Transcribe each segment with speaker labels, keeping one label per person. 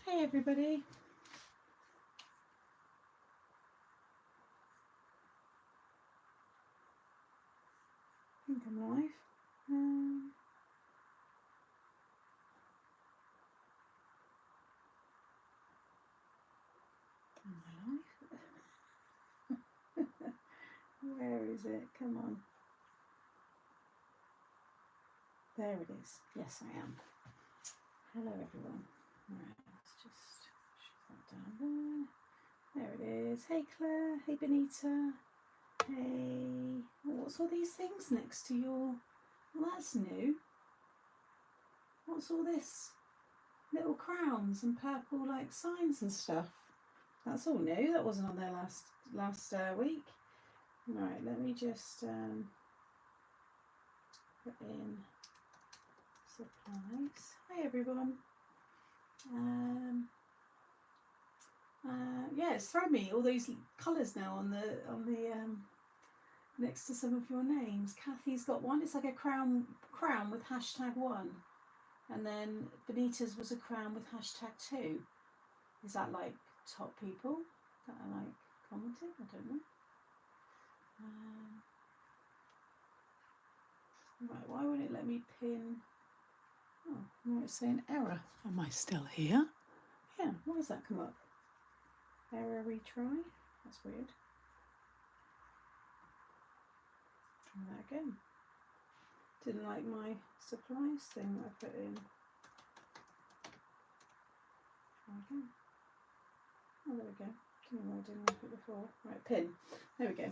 Speaker 1: Hey everybody. I think I'm live. Am I live? Where is it? Come on. There it is. Yes, I am. Hello everyone. Right, let's just shut that down there. There it is. Hey Claire. Hey Benita. Hey. Oh, what's all these things next to your... Well, that's new. What's all this? Little crowns and purple like signs and stuff. That's all new. That wasn't on there last week. Right, let me just put in supplies. Hi everyone. Yeah, it's thrown me all these colours now on the next to some of your names. Kathy's got one. It's like a crown with #1, and then Benita's was a crown with #2. Is that like top people that are like commenting? I don't know. Right, why won't it let me pin? Oh, no, it's saying error. Am I still here? Yeah, why does that come up? Error retry? That's weird. Try that again. Didn't like my supplies thing that I put in. Try again. Oh, there we go. I didn't like it before. Right, pin. There we go.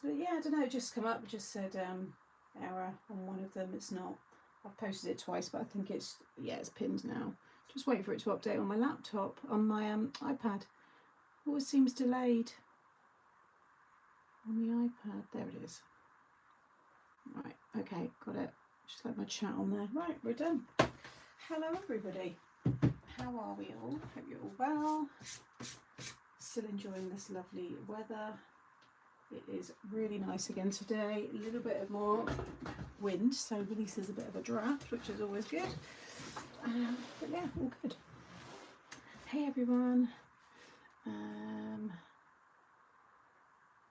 Speaker 1: Yeah, I don't know, it just come up, it just said error on one of them. It's not, I've posted it twice, but I think it's, yeah, it's pinned now. Just wait for it to update on my laptop, on my iPad. Always seems delayed on the iPad. There it is. Right, okay, got it. Just like my chat on there. Right, we're done. Hello everybody. How are we all? Hope you're all well. Still enjoying this lovely weather. It is really nice again today. A little bit of more wind, so releases a bit of a draft, which is always good. But yeah, all good. Hey everyone.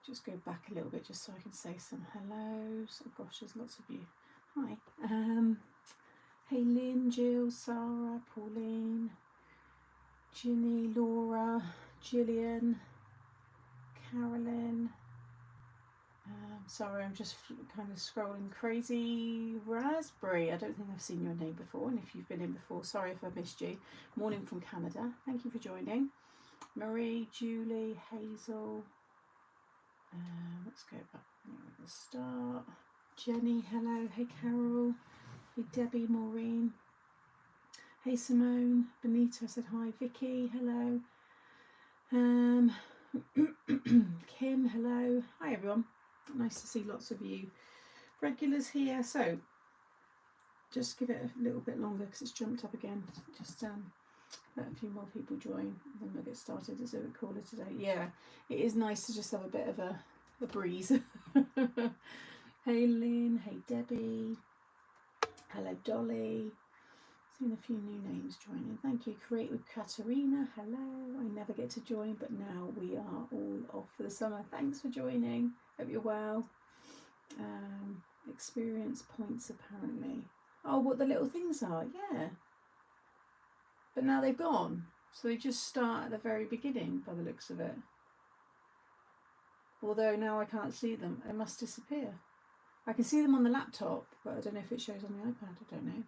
Speaker 1: Just go back a little bit just so I can say some hellos. Oh gosh, there's lots of you. Hi. Hey Lynn, Jill, Sarah, Pauline, Ginny, Laura, Gillian, Carolyn. Sorry, I'm just kind of scrolling. Crazy Raspberry. I don't think I've seen your name before, and if you've been in before, sorry if I missed you. Morning from Canada. Thank you for joining. Marie, Julie, Hazel. Let's go back at the start. Jenny, hello. Hey Carol. Hey Debbie, Maureen. Hey Simone. Benita, I said hi. Vicky, hello. Kim, hello. Hi everyone. Nice to see lots of you regulars here. So just give it a little bit longer because it's jumped up again. Just let a few more people join, then we'll get started. It's a bit cooler today. Yeah, it is nice to just have a bit of a breeze. Hey Lynn, hey Debbie, hello Dolly. Seen a few new names joining. Thank you. Create with Katerina, hello. I never get to join, but now we are all off for the summer. Thanks for joining. Hope you're well. Experience points apparently. Oh, what the little things are, yeah. But now they've gone. So they just start at the very beginning by the looks of it. Although now I can't see them. They must disappear. I can see them on the laptop, but I don't know if it shows on the iPad. I don't know.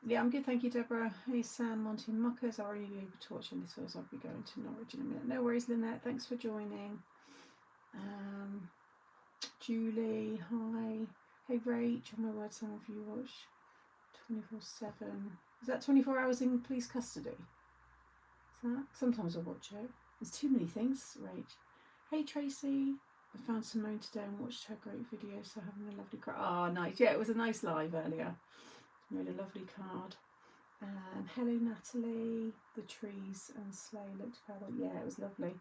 Speaker 1: Yeah, I'm good, thank you, Deborah. Hey Sam, Monty Muckers. I'll already be able to watch this, so I'll be going to Norwich in a minute. No worries, Lynette. Thanks for joining. Julie, hi. Hey Rach. Oh my word, some of you watch 24/7. Is that 24 hours in police custody? Is that? Sometimes I watch it. There's too many things, Rach. Hey Tracy. I found Simone today and watched her great video, so having a lovely cry. Oh, nice. Yeah, it was a nice live earlier. Made a lovely card. Hello Natalie. The trees and sleigh looked further. Yeah, it was lovely.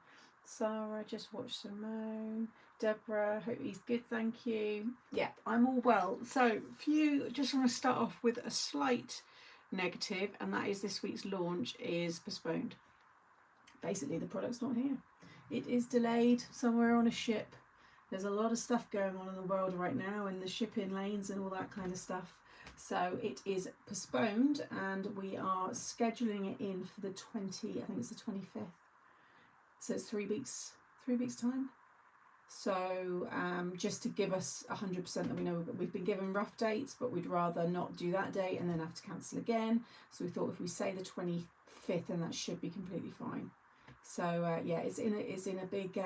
Speaker 1: Sarah, just watched Simone. Deborah, hope he's good, thank you. Yeah, I'm all well. So, just want to start off with a slight negative, and that is this week's launch is postponed. Basically, the product's not here. It is delayed somewhere on a ship. There's a lot of stuff going on in the world right now, in the shipping lanes and all that kind of stuff. So it is postponed, and we are scheduling it in for the 20, I think it's the 25th. So it's 3 weeks, 3 weeks time. So just to give us 100% that we know that we've been given rough dates, but we'd rather not do that date and then have to cancel again. So we thought if we say the 25th, then that should be completely fine. So yeah, it's in a big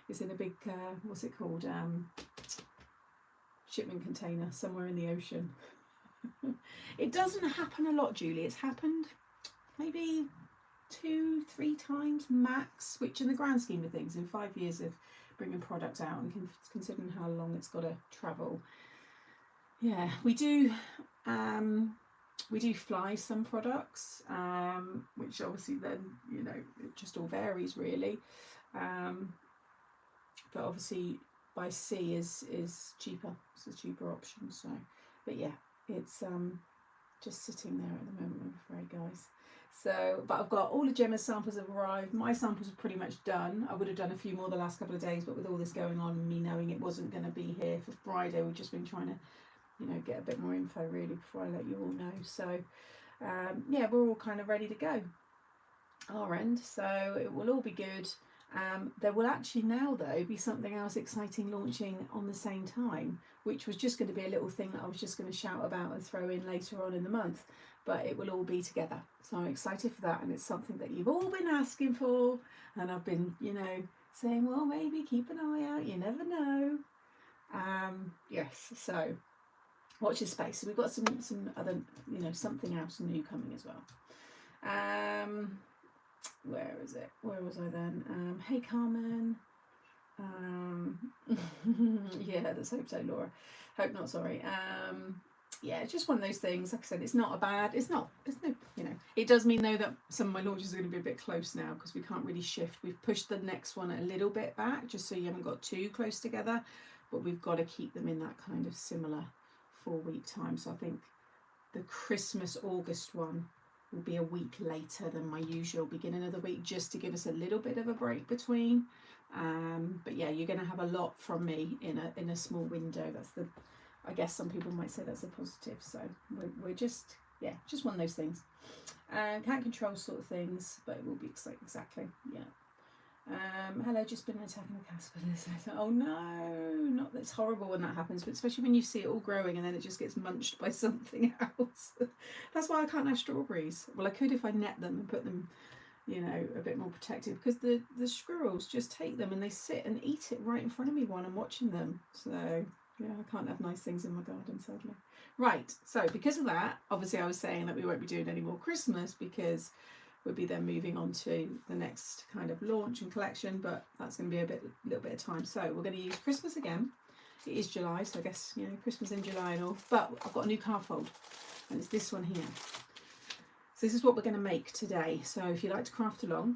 Speaker 1: it's in a big what's it called, shipment container somewhere in the ocean. It doesn't happen a lot, Julie. It's happened maybe 2-3 times max, which in the grand scheme of things, in 5 years of bringing product out and considering how long it's got to travel, yeah, we do fly some products, which obviously then, you know, it just all varies really, but obviously by sea is cheaper. It's a cheaper option. So, but yeah, it's just sitting there at the moment, I'm afraid, guys. So, but I've got all of Gemma's samples have arrived. My samples are pretty much done. I would have done a few more the last couple of days, but with all this going on, me knowing it wasn't going to be here for Friday, we've just been trying to, you know, get a bit more info really before I let you all know. So, yeah, we're all kind of ready to go our end. So it will all be good. There will actually now, though, be something else exciting launching on the same time, which was just going to be a little thing that I was just going to shout about and throw in later on in the month, but it will all be together. So I'm excited for that, and it's something that you've all been asking for, and I've been, you know, saying, well, maybe keep an eye out, you never know. Yes, so watch your space. So we've got some other, you know, something else new coming as well. Where is it? Where was I then? Hey Carmen. Yeah, let's hope so, Laura. Hope not, sorry. Yeah, it's just one of those things. Like I said, it's no, you know, it does mean though that some of my launches are going to be a bit close now because we can't really shift. We've pushed the next one a little bit back just so you haven't got too close together, but we've got to keep them in that kind of similar 4-week time. So I think the Christmas August one will be a week later than my usual beginning of the week, just to give us a little bit of a break between. But yeah, you're going to have a lot from me in a small window. That's the, I guess some people might say that's a positive. So we're just, yeah, just one of those things. Can't control sort of things, but it will be exactly, yeah. Hello, just been attacking the caterpillars. Oh no, not that's horrible when that happens, but especially when you see it all growing and then it just gets munched by something else. That's why I can't have strawberries. Well, I could if I net them and put them, you know, a bit more protected, because the squirrels just take them and they sit and eat it right in front of me while I'm watching them. So yeah, I can't have nice things in my garden, sadly. Right, so because of that, obviously I was saying that we won't be doing any more Christmas because we'll be then moving on to the next kind of launch and collection, but that's going to be a little bit of time. So we're going to use Christmas again. It is July, so I guess, you know, Christmas in July and all. But I've got a new card fold, and it's this one here. So this is what we're going to make today. So if you like to craft along,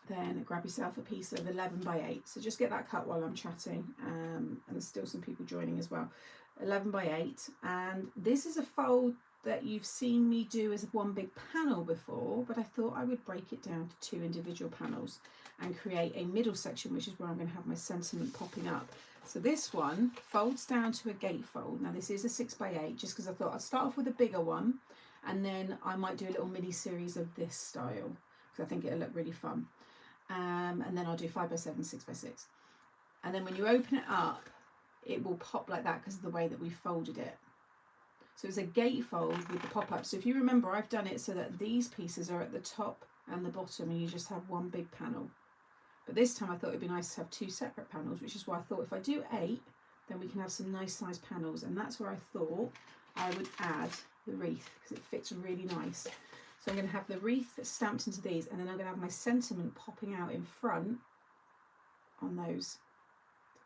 Speaker 1: then grab yourself a piece of 11 by 8. So just get that cut while I'm chatting, and there's still some people joining as well. 11 by 8, and this is a fold that you've seen me do as one big panel before, but I thought I would break it down to 2 individual panels and create a middle section, which is where I'm going to have my sentiment popping up. So this one folds down to a gatefold. Now this is a 6 by 8, just because I thought I'd start off with a bigger one, and then I might do a little mini series of this style because I think it'll look really fun. And then I'll do 5 by 7, 6 by 6, and then when you open it up, it will pop like that because of the way that we folded it. So it's a gatefold with the pop-up. So if you remember, I've done it so that these pieces are at the top and the bottom, and you just have one big panel. But this time I thought it'd be nice to have 2 separate panels, which is why I thought if I do 8, then we can have some nice sized panels. And that's where I thought I would add the wreath, because it fits really nice. So I'm going to have the wreath stamped into these, and then I'm going to have my sentiment popping out in front on those.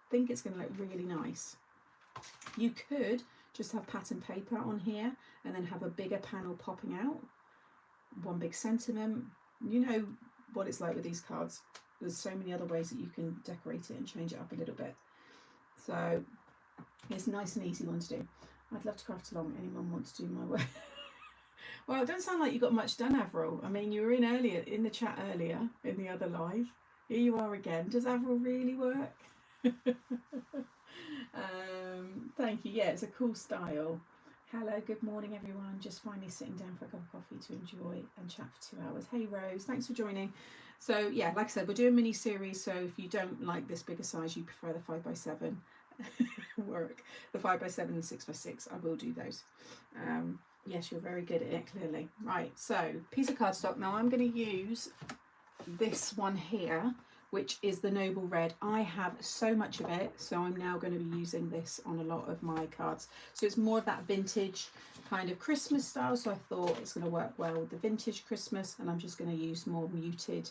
Speaker 1: I think it's going to look really nice. You could just have pattern paper on here and then have a bigger panel popping out, one big sentiment. You know, what it's like with these cards. There's so many other ways that you can decorate it and change it up a little bit. So it's a nice and easy one to do. I'd love to craft along. Anyone want to do my work? Well, it doesn't sound like you got much done, Avril. I mean, you were in the chat earlier in the other live. Here you are again. Does Avril really work? Thank you. Yeah, it's a cool style. Hello, good morning everyone. Just finally sitting down for a cup of coffee to enjoy and chat for 2 hours. Hey Rose, thanks for joining. So yeah, like I said, we're doing a mini series, so if you don't like this bigger size, you prefer the 5x7 work, the 5x7 and 6x6, I will do those. Yes, you're very good at it, clearly. Right, so piece of cardstock. Now I'm going to use this one here, which is the Noble Red. I have so much of it, so I'm now going to be using this on a lot of my cards. So it's more of that vintage kind of Christmas style, so I thought it's going to work well with the vintage Christmas, and I'm just going to use more muted,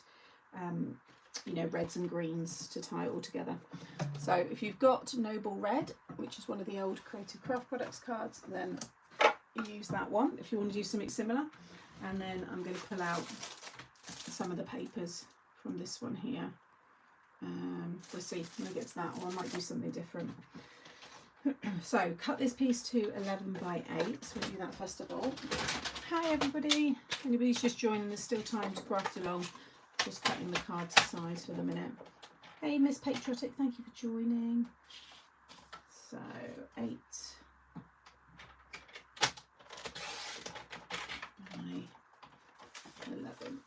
Speaker 1: you know, reds and greens to tie it all together. So if you've got Noble Red, which is one of the old Creative Craft Products cards, then use that one if you want to do something similar. And then I'm going to pull out some of the papers from this one here. We'll see when we get to that, or I might do something different. So cut this piece to 11 by 8. So we'll do that first of all. Hi everybody. Anybody's just joining, there's still time to craft along. Just cutting the card to size for the minute. Hey Miss Patriotic, thank you for joining. So 8 by 11.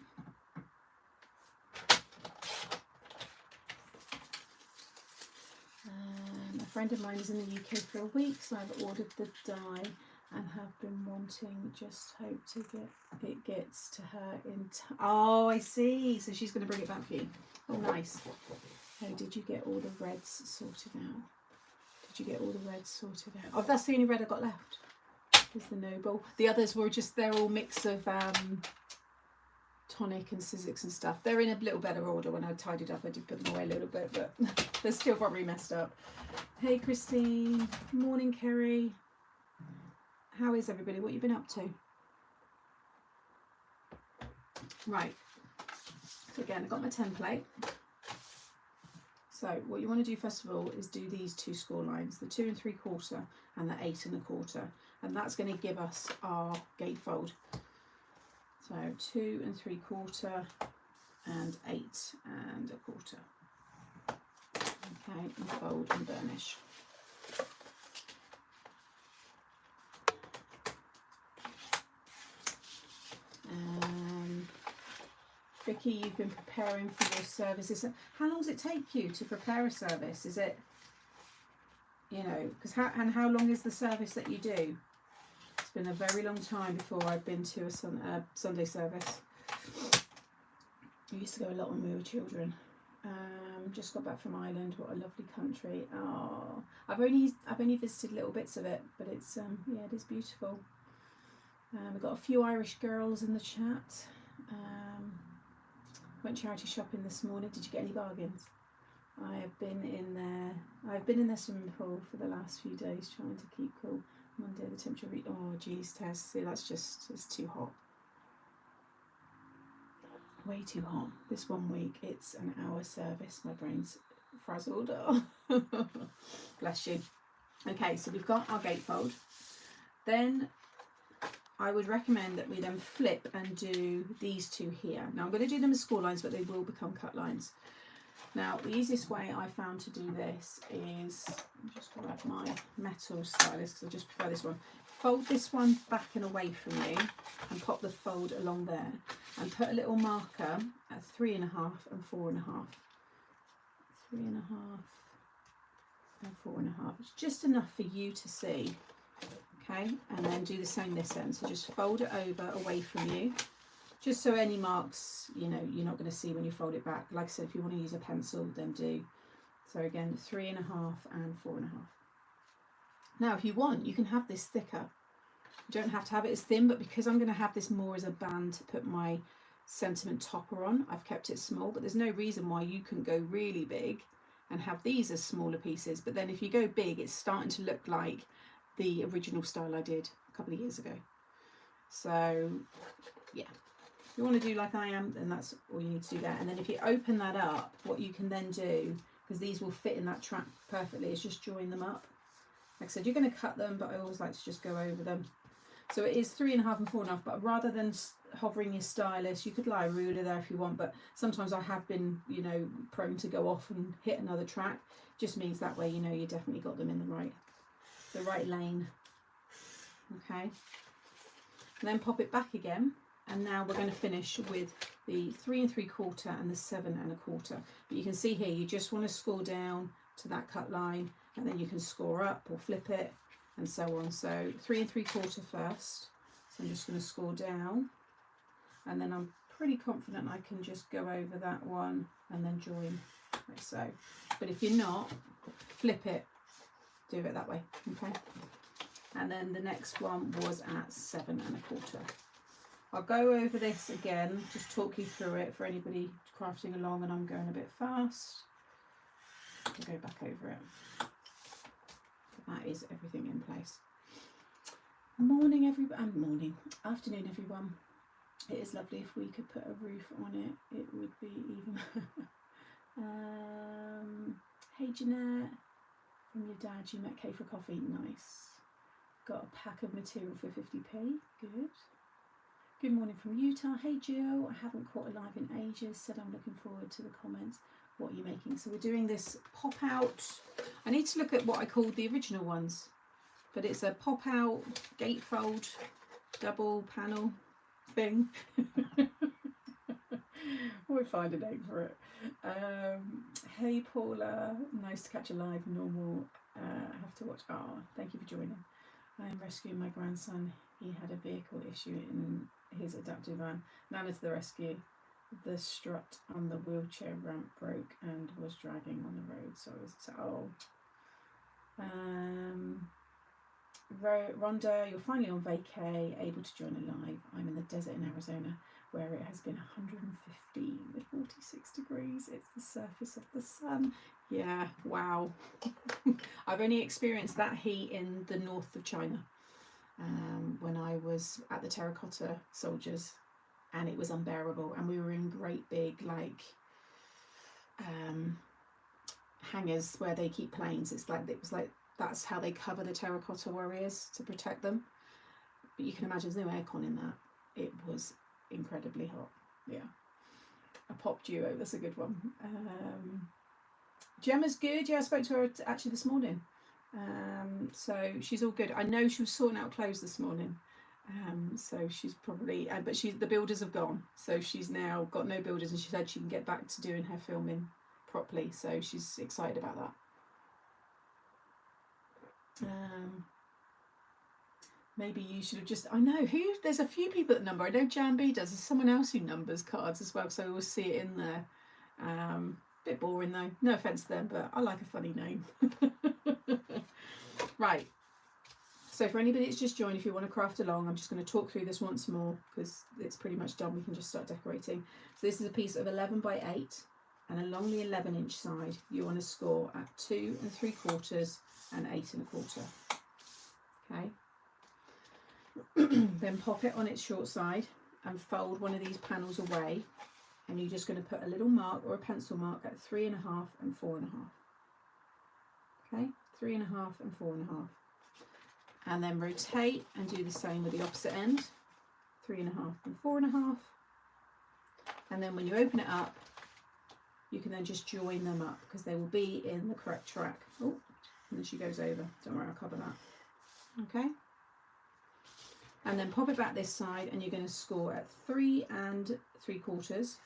Speaker 1: A friend of mine is in the UK for a week, so I've ordered the die and have been wanting, just hope to get it gets to her in time. Oh, I see. So she's going to bring it back for you. Oh, nice. Oh, did you get all the reds sorted out? Did you get all the reds sorted out? Oh, that's the only red I got left. Is the Noble. The others were just, they're all mix of tonic and Sizzix and stuff. They're in a little better order. When I tidied up, I did put them away a little bit, but they're still probably messed up. Hey Christine, morning Kerry. How is everybody? What you been up to? Right, so again, I've got my template. So what you want to do first of all is do these 2 score lines, the 2 3/4 and the 8 1/4, and that's going to give us our gatefold. So 2 3/4 and 8 1/4. Okay, and fold and burnish. Vicky, you've been preparing for your services. How long does it take you to prepare a service? Is it, you know, because how long is the service that you do? It's been a very long time before I've been to a Sunday service. I used to go a lot when we were children. Just got back from Ireland. What a lovely country. Oh, I've only visited little bits of it, but it's yeah, it is beautiful. We've got a few Irish girls in the chat. Went charity shopping this morning. Did you get any bargains? I have been in there. I've been in their swimming pool for the last few days, trying to keep cool. Monday the temperature. Oh, geez, Tess. See, that's just, it's too hot. Way too hot. This 1 week, it's an hour service. My brain's frazzled. Oh. Bless you. Okay, so we've got our gatefold. Then I would recommend that we then flip and do these 2 here. Now I'm going to do them as score lines, but they will become cut lines. Now the easiest way I found to do this is, I'll just grab my metal stylus because I just prefer this one. Fold this one back and away from you and pop the fold along there and put a little marker at 3 1/2 and 4 1/2. 3 1/2 and 4 1/2. It's just enough for you to see. Okay, and then do the same this end. So just fold it over away from you, just so any marks, you know, you're not going to see when you fold it back. Like I said, if you want to use a pencil, then do. So again, 3 1/2 and 4 1/2. Now, if you want, you can have this thicker. You don't have to have it as thin, but because I'm going to have this more as a band to put my sentiment topper on, I've kept it small. But there's no reason why you couldn't go really big and have these as smaller pieces. But then if you go big, it's starting to look like the original style I did a couple of years ago. So yeah, you want to do like I am, then that's all you need to do there. And then if you open that up, what you can then do, because these will fit in that track perfectly, is just join them up. Like I said, you're going to cut them, but I always like to just go over them. So it is 3.5 and 4.5, but rather than hovering your stylus, you could lie a ruler there if you want, but sometimes I have been, you know, prone to go off and hit another track. Just means that way, you know, you definitely got them in the right lane. Okay. And then pop it back again. And now we're going to finish with the 3 3/4 and the 7 1/4. But you can see here, you just want to score down to that cut line, and then you can score up or flip it and so on. So 3 3/4 first. So I'm just going to score down, and then I'm pretty confident I can just go over that one and then join like so. But if you're not, flip it, do it that way. Okay. And then the next one was at 7 1/4. I'll go over this again, just talk you through it for anybody crafting along and I'm going a bit fast. I'll go back over it. That is everything in place. Morning everyone, afternoon everyone. It is lovely if we could put a roof on it, it would be even. Hey Jeanette, from your dad you met Kay for coffee, nice. Got a pack of material for 50p, good. Good morning from Utah. Hey Jill, I haven't caught a live in ages, said I'm looking forward to the comments. What are you making? So we're doing this pop out. I need to look at what I called the original ones, but it's a pop out gatefold double panel thing. We'll find a name for it. Hey Paula, nice to catch a live normal. Have to watch. Oh, thank you for joining. I am rescuing my grandson. He had a vehicle issue in his adaptive van. Nana to the rescue. The strut on the wheelchair ramp broke and was dragging on the road. So Rhonda, you're finally on vacay, able to join a live. I'm in the desert in Arizona where it has been 115 with 46 degrees. It's the surface of the sun. Yeah, wow. I've only experienced that heat in the north of China. When I was at the terracotta soldiers, and it was unbearable, and we were in great big like hangars where they keep planes. It was like that's how they cover the terracotta warriors to protect them, but you can imagine there's no aircon in that. It was incredibly hot. Yeah, a pop duo, that's a good one. Gemma's good. Yeah, I spoke to her actually this morning. So she's all good. I know she was sorting out clothes this morning, so she's probably but the builders have gone, so she's now got no builders, and she said she can get back to doing her filming properly, so she's excited about that. Maybe you should have just, I know there's a few people that number. I know Jan B does. There's someone else who numbers cards as well, because I always see it in there. Bit boring though, no offense to them, but I like a funny name. Right, so for anybody that's just joined, if you want to craft along, I'm just going to talk through this once more because it's pretty much done. We can just start decorating. So this is a piece of 11 by 8, and along the 11-inch side you want to score at 2 3/4 and 8 1/4. Okay. Then pop it on its short side and fold one of these panels away, and you're just going to put a little mark or a pencil mark at 3.5 and 4.5. Okay, 3.5 and 4.5, and then rotate and do the same with the opposite end, 3.5 and 4.5, and then when you open it up, you can then just join them up because they will be in the correct track. Oh, and then she goes over. Don't worry, I'll cover that. Okay. And then pop it back this side, and you're going to score at 3 3/4,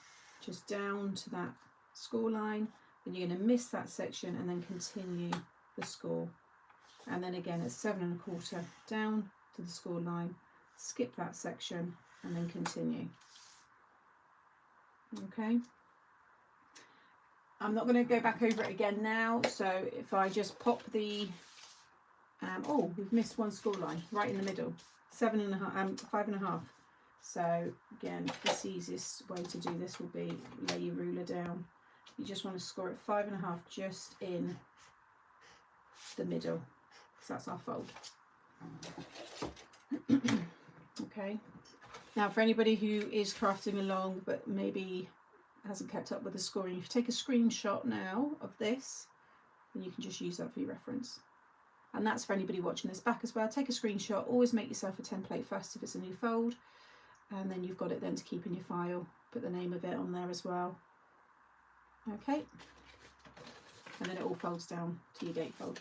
Speaker 1: just down to that score line. Then you're going to miss that section and then continue the score. And then again at 7 1/4, down to the score line, skip that section and then continue. Okay. I'm not going to go back over it again now. So if I just pop the, oh, we've missed one score line right in the middle. 7.5, 5.5. So again, the easiest way to do this will be lay your ruler down. You just want to score at 5.5 just in the middle, because that's our fold. Okay. Now, for anybody who is crafting along but maybe hasn't kept up with the scoring, if you take a screenshot now of this, then you can just use that for your reference. And that's for anybody watching this back as well. Take a screenshot, always make yourself a template first if it's a new fold, and then you've got it then to keep in your file. Put the name of it on there as well. Okay, and then it all folds down to your gatefold.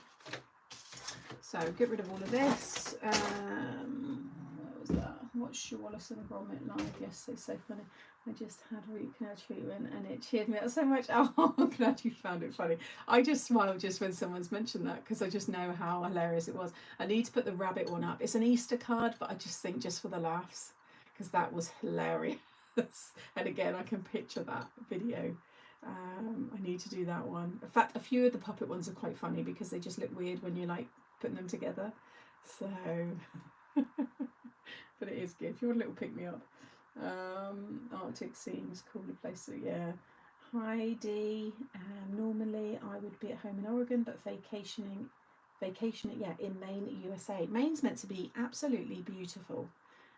Speaker 1: So get rid of all of this. What was that? What's your Wallace and Gromit like? Yes, it's so funny. I just had root canal treatment and it cheered me up so much. Oh, I'm glad you found it funny. I just smile just when someone's mentioned that because I just know how hilarious it was. I need to put the rabbit one up. It's an Easter card, but I just think just for the laughs, because that was hilarious. And again, I can picture that video. I need to do that one. In fact, a few of the puppet ones are quite funny because they just look weird when you're like putting them together. So, but it is good. If you want a little pick me up. Arctic seems cooler place. So yeah. Heidi. Normally I would be at home in Oregon, but vacationing, yeah, in Maine, USA. Maine's meant to be absolutely beautiful,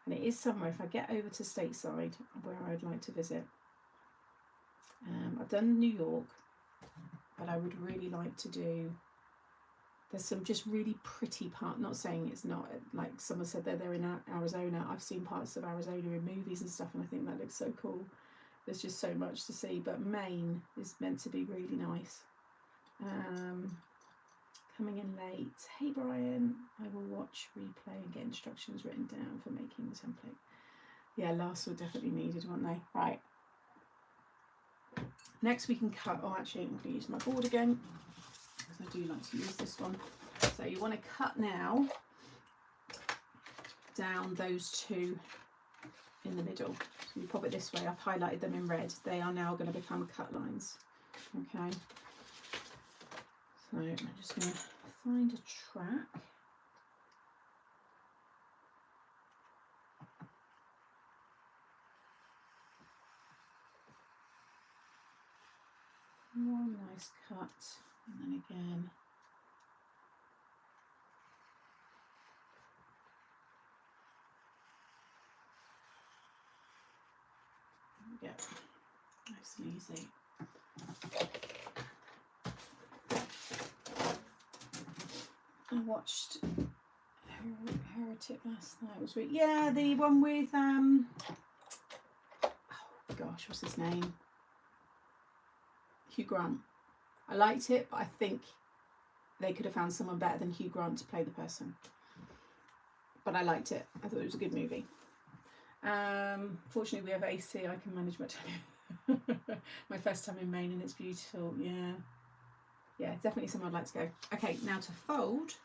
Speaker 1: and it is somewhere if I get over to stateside where I'd like to visit. I've done New York, but I would really like to do. There's some just really pretty part. Not saying it's not, like someone said they're in Arizona. I've seen parts of Arizona in movies and stuff, and I think that looks so cool. There's just so much to see. But Maine is meant to be really nice. Coming in late. Hey Brian, I will watch replay and get instructions written down for making the template. Yeah, last were definitely needed, weren't they? Right. Next we can cut. Oh, actually, I'm going to use my board again, because I do like to use this one. So you want to cut now down those two in the middle. So you pop it this way. I've highlighted them in red. They are now going to become cut lines. Okay. So I'm just going to find a track. One nice cut, and then again. Yeah, nice and easy. I watched Heretic last night. It was really, yeah, the one with oh gosh, what's his name? Hugh Grant. I liked it, but I think they could have found someone better than Hugh Grant to play the person. But I liked it. I thought it was a good movie. Fortunately, we have AC. I can manage my time. My first time in Maine, and it's beautiful. Yeah, definitely somewhere I'd like to go. Okay, now to fold,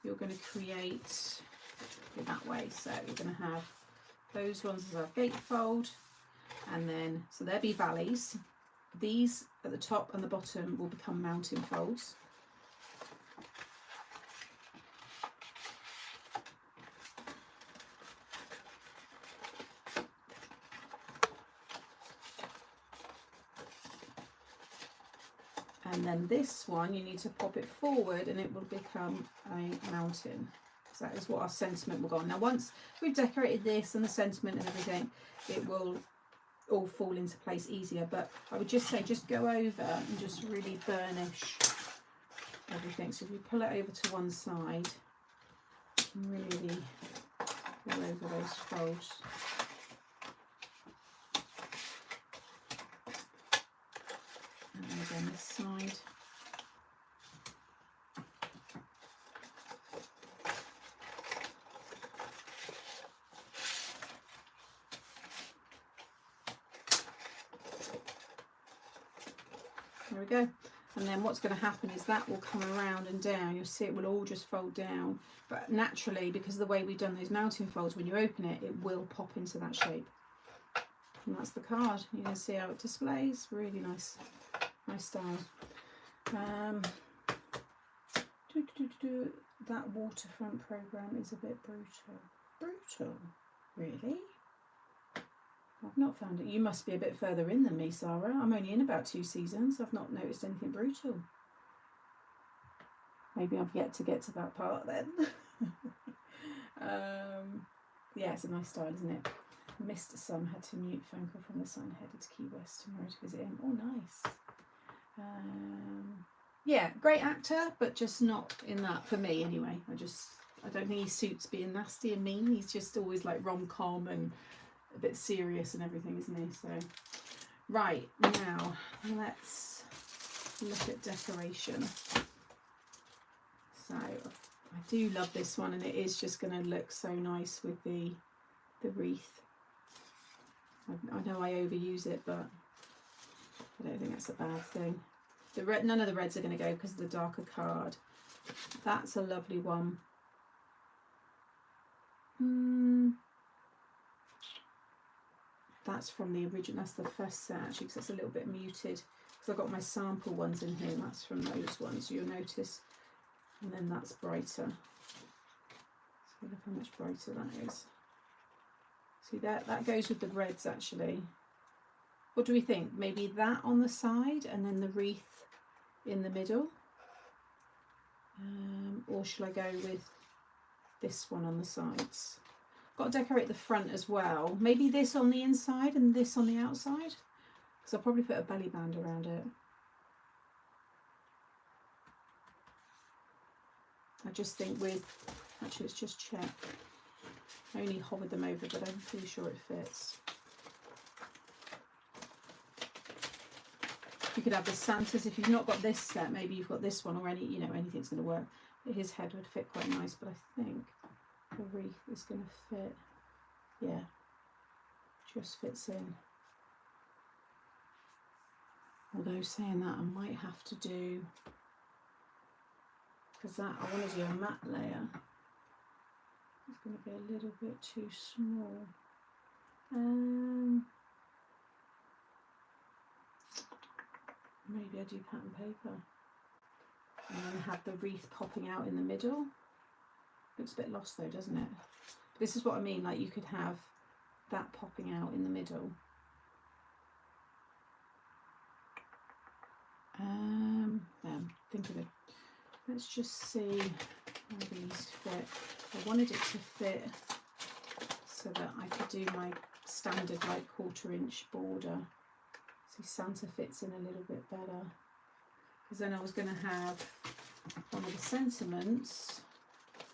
Speaker 1: you're going to create it that way. So you're going to have those ones as our gatefold, and then so there'll be valleys. These at the top and the bottom will become mountain folds. And then this one, you need to pop it forward and it will become a mountain. So that is what our sentiment will go on. Now, once we've decorated this and the sentiment and everything, it will all fall into place easier. But I would just say, just go over and just really burnish everything. So if you pull it over to one side, really go over those folds. And then again this side. There we go. And then what's going to happen is that will come around and down. You'll see it will all just fold down. But naturally, because of the way we've done those mountain folds, when you open it, it will pop into that shape. And that's the card. You can see how it displays. Really nice, nice style. That waterfront program is a bit brutal. Brutal? Really? I've not found it. You must be a bit further in than me, Sarah. I'm only in about 2 seasons. I've not noticed anything brutal. Maybe I've yet to get to that part then. Yeah, it's a nice style, isn't it? Missed some, had to mute phone call from the son, headed to Key West tomorrow to visit him. Oh, nice. Yeah, great actor, but just not in that for me anyway. I don't think he suits being nasty and mean. He's just always like rom-com and a bit serious and everything, isn't he? So, right, now let's look at decoration. So I do love this one, and it is just going to look so nice with the wreath. I know I overuse it, but I don't think that's a bad thing. The red, none of the reds are going to go because of the darker card. That's a lovely one. That's from the original. That's the first set actually, because it's a little bit muted. Because I've got my sample ones in here. And that's from those ones. You'll notice. And then that's brighter. So look how much brighter that is. See that goes with the reds actually. What do we think? Maybe that on the side and then the wreath in the middle? Or shall I go with this one on the sides? Got to decorate the front as well. Maybe this on the inside and this on the outside? Because I'll probably put a belly band around it. I just think with, actually let's just check. I only hovered them over, but I'm pretty sure it fits. You could have the Santas. If you've not got this set, maybe you've got this one, or any, anything's going to work. His head would fit quite nice, but I think the wreath is going to fit. Yeah, just fits in. Although saying that, I might have to do, because that I want to do a matte layer. It's going to be a little bit too small. Maybe I do pattern paper and then have the wreath popping out in the middle. Looks a bit lost though, doesn't it? This is what I mean, like you could have that popping out in the middle. I'm thinking of, let's just see how these fit. I wanted it to fit so that I could do my standard like 1/4 inch border. See, Santa fits in a little bit better, because then I was going to have one of the sentiments,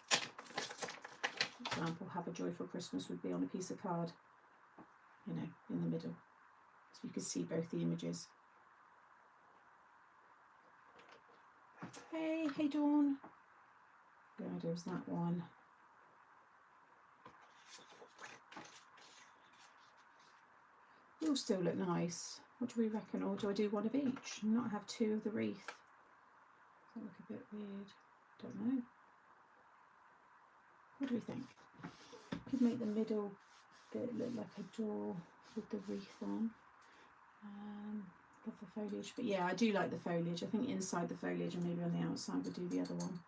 Speaker 1: for example, have a joyful Christmas would be on a piece of card, in the middle, so you could see both the images. Hey Dawn. The idea is that one. They all still look nice. What do we reckon? Or do I do one of each and not have two of the wreath? Does that look a bit weird? Don't know. What do we think? Could make the middle bit look like a door with the wreath on. Love the foliage, but yeah, I do like the foliage. I think inside the foliage and maybe on the outside we'll do the other one.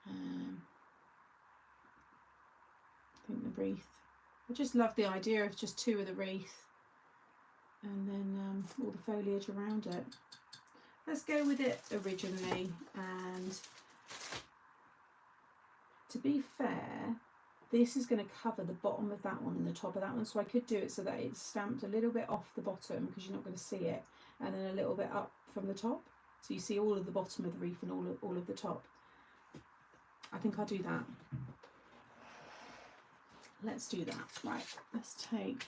Speaker 1: I think the wreath. I just love the idea of just two of the wreath. And then all the foliage around it. Let's go with it originally, and to be fair, this is going to cover the bottom of that one and the top of that one, so I could do it so that it's stamped a little bit off the bottom because you're not going to see it, and then a little bit up from the top, so you see all of the bottom of the wreath and all of the top. I think I'll do that. Let's do that. Right, let's take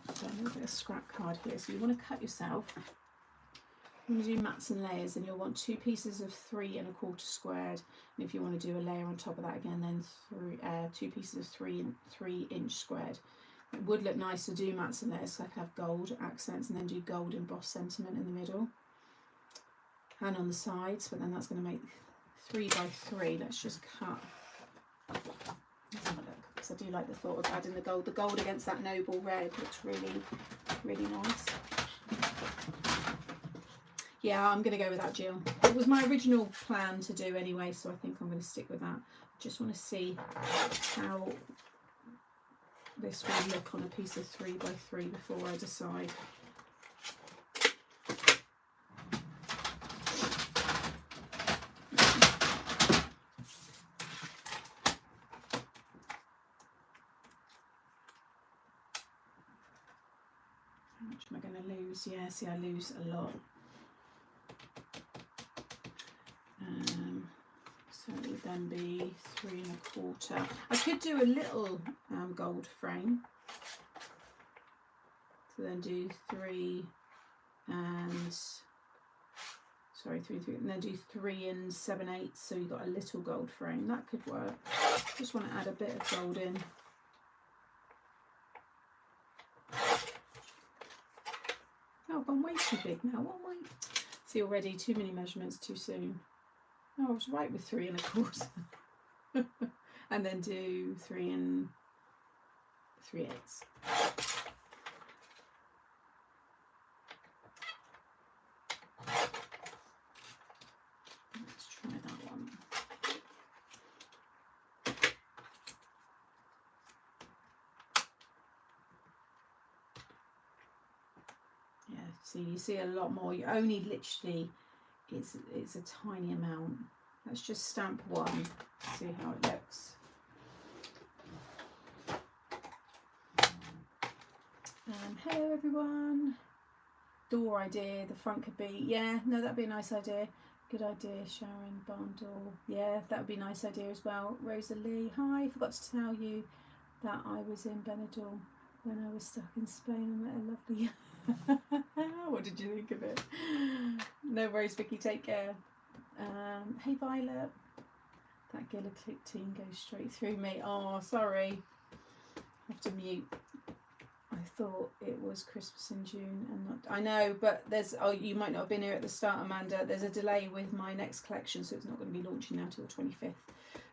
Speaker 1: a little bit of scrap card here. So you want to cut yourself. You want to do mats and layers, and you'll want 2 pieces of 3 1/4 squared. And if you want to do a layer on top of that again, then 2 pieces of 3 inch squared. It would look nice to do mats and layers, so I could have gold accents and then do gold embossed sentiment in the middle and on the sides. But then that's going to make 3 by 3. Let's just cut. Let's have a look. I do like the thought of adding the gold. The gold against that noble red looks really, really nice. Yeah, I'm going to go with that, Jill. It was my original plan to do anyway, so I think I'm going to stick with that. Just want to see how this will look on a piece of 3 by 3 before I decide. lose. Yeah, see, I lose a lot. So it would then be 3 1/4. I could do a little gold frame. So then do 3 and 3 and then do 3 7/8. So you've got a little gold frame. That could work. Just want to add a bit of gold in. Oh, I've gone way too big now. What am I? See, already too many measurements too soon. No, I was right with 3 1/4. And then do 3 3/8. Let's try that one. Yeah, see, you see a lot more. You only literally, it's a tiny amount. Let's just stamp 1, see how it looks. Hello everyone. Door idea, the front could be, yeah, no, that'd be a nice idea. Good idea, Sharon. Barn door, yeah, that would be a nice idea as well. Rosalie, hi, forgot to tell you that I was in Benidorm when I was stuck in Spain. I met a lovely what did you think of it? No worries, Vicky, take care. Hey Violet, that Gilla Click team goes straight through me. Oh, sorry, I have to mute. I thought it was Christmas in June and not. I know, but there's. Oh, you might not have been here at the start, Amanda. There's a delay with my next collection, so it's not going to be launching now till the 25th.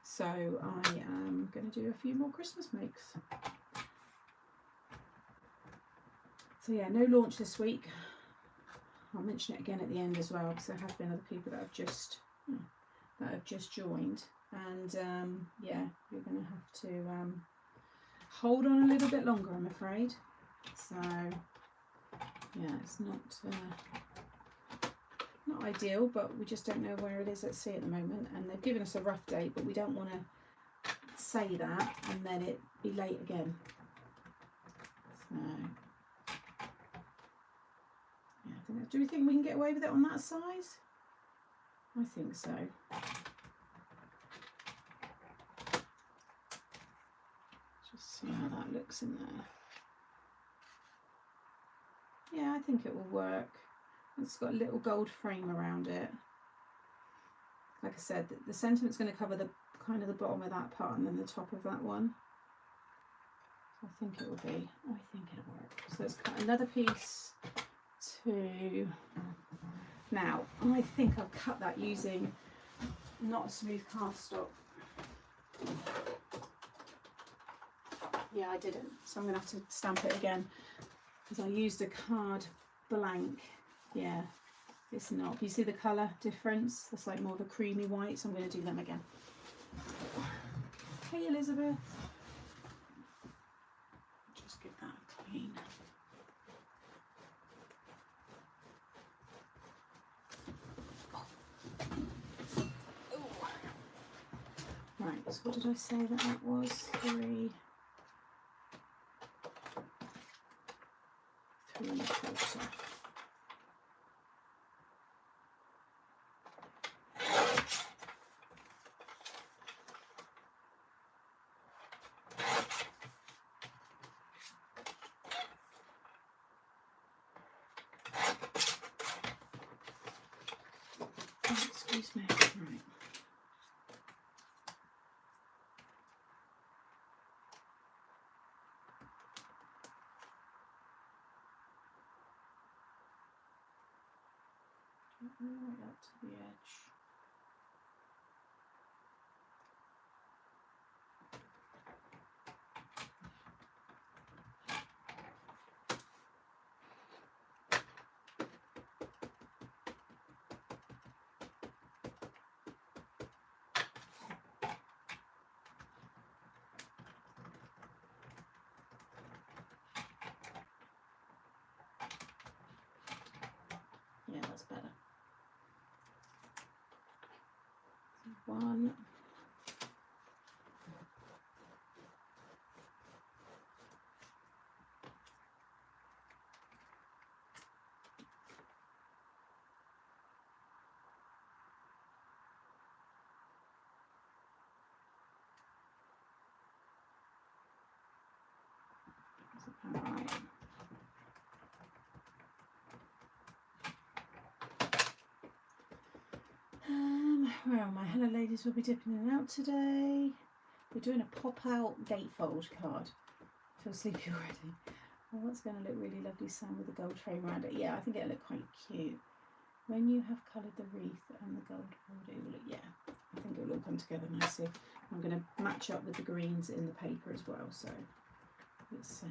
Speaker 1: So I am going to do a few more Christmas makes. So yeah, no launch this week. I'll mention it again at the end as well, because there have been other people that have just joined, and yeah, you're going to have to hold on a little bit longer, I'm afraid. So yeah, it's not ideal, but we just don't know where it is at sea at the moment, and they've given us a rough date, but we don't want to say that and then it be late again. So yeah, do we think we can get away with it on that size? I think so. Just see how that looks in there. Yeah, I think it will work. It's got a little gold frame around it. Like I said, the sentiment's going to cover the kind of the bottom of that part and then the top of that one. So I think it will be. I think it'll work. So let's cut another piece to. Now I think I've cut that using not a smooth cardstock. Yeah, I didn't. So I'm going to have to stamp it again because I used a card blank. Yeah, it's not. You see the colour difference? It's like more of a creamy white, so I'm going to do them again. Hey Elizabeth. Just get that clean. Oh. Right, so what did I say that was? 3 1/4. Oh, excuse me. Right. Right up to the edge. Yeah, that's better. 1. Alright. Where am I? Hello ladies, we'll be dipping in and out today. We're doing a pop-out gatefold card. I feel sleepy already. Oh, that's going to look really lovely, Sam, with the gold frame around it. Yeah, I think it'll look quite cute. When you have coloured the wreath and the gold border, it will look, yeah, I think it will all come together nicely. I'm going to match up with the greens in the paper as well, so it's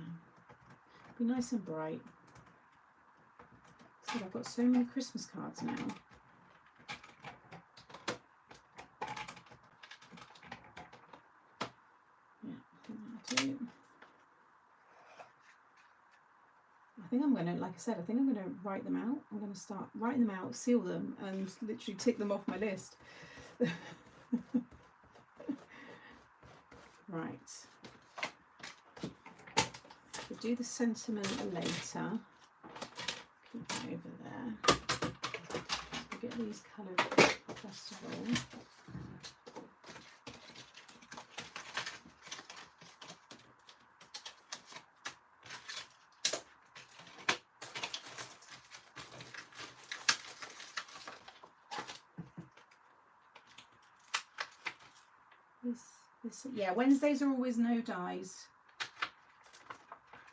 Speaker 1: be nice and bright. So I've got so many Christmas cards now. Yeah, I think that'll do. I think I'm going to, like I said, I think I'm going to write them out. I'm going to start writing them out, seal them, and literally tick them off my list. Right. We'll do the sentiment later. Keep that over there. We'll get these coloured first of all. Yeah, Wednesdays are always no dies.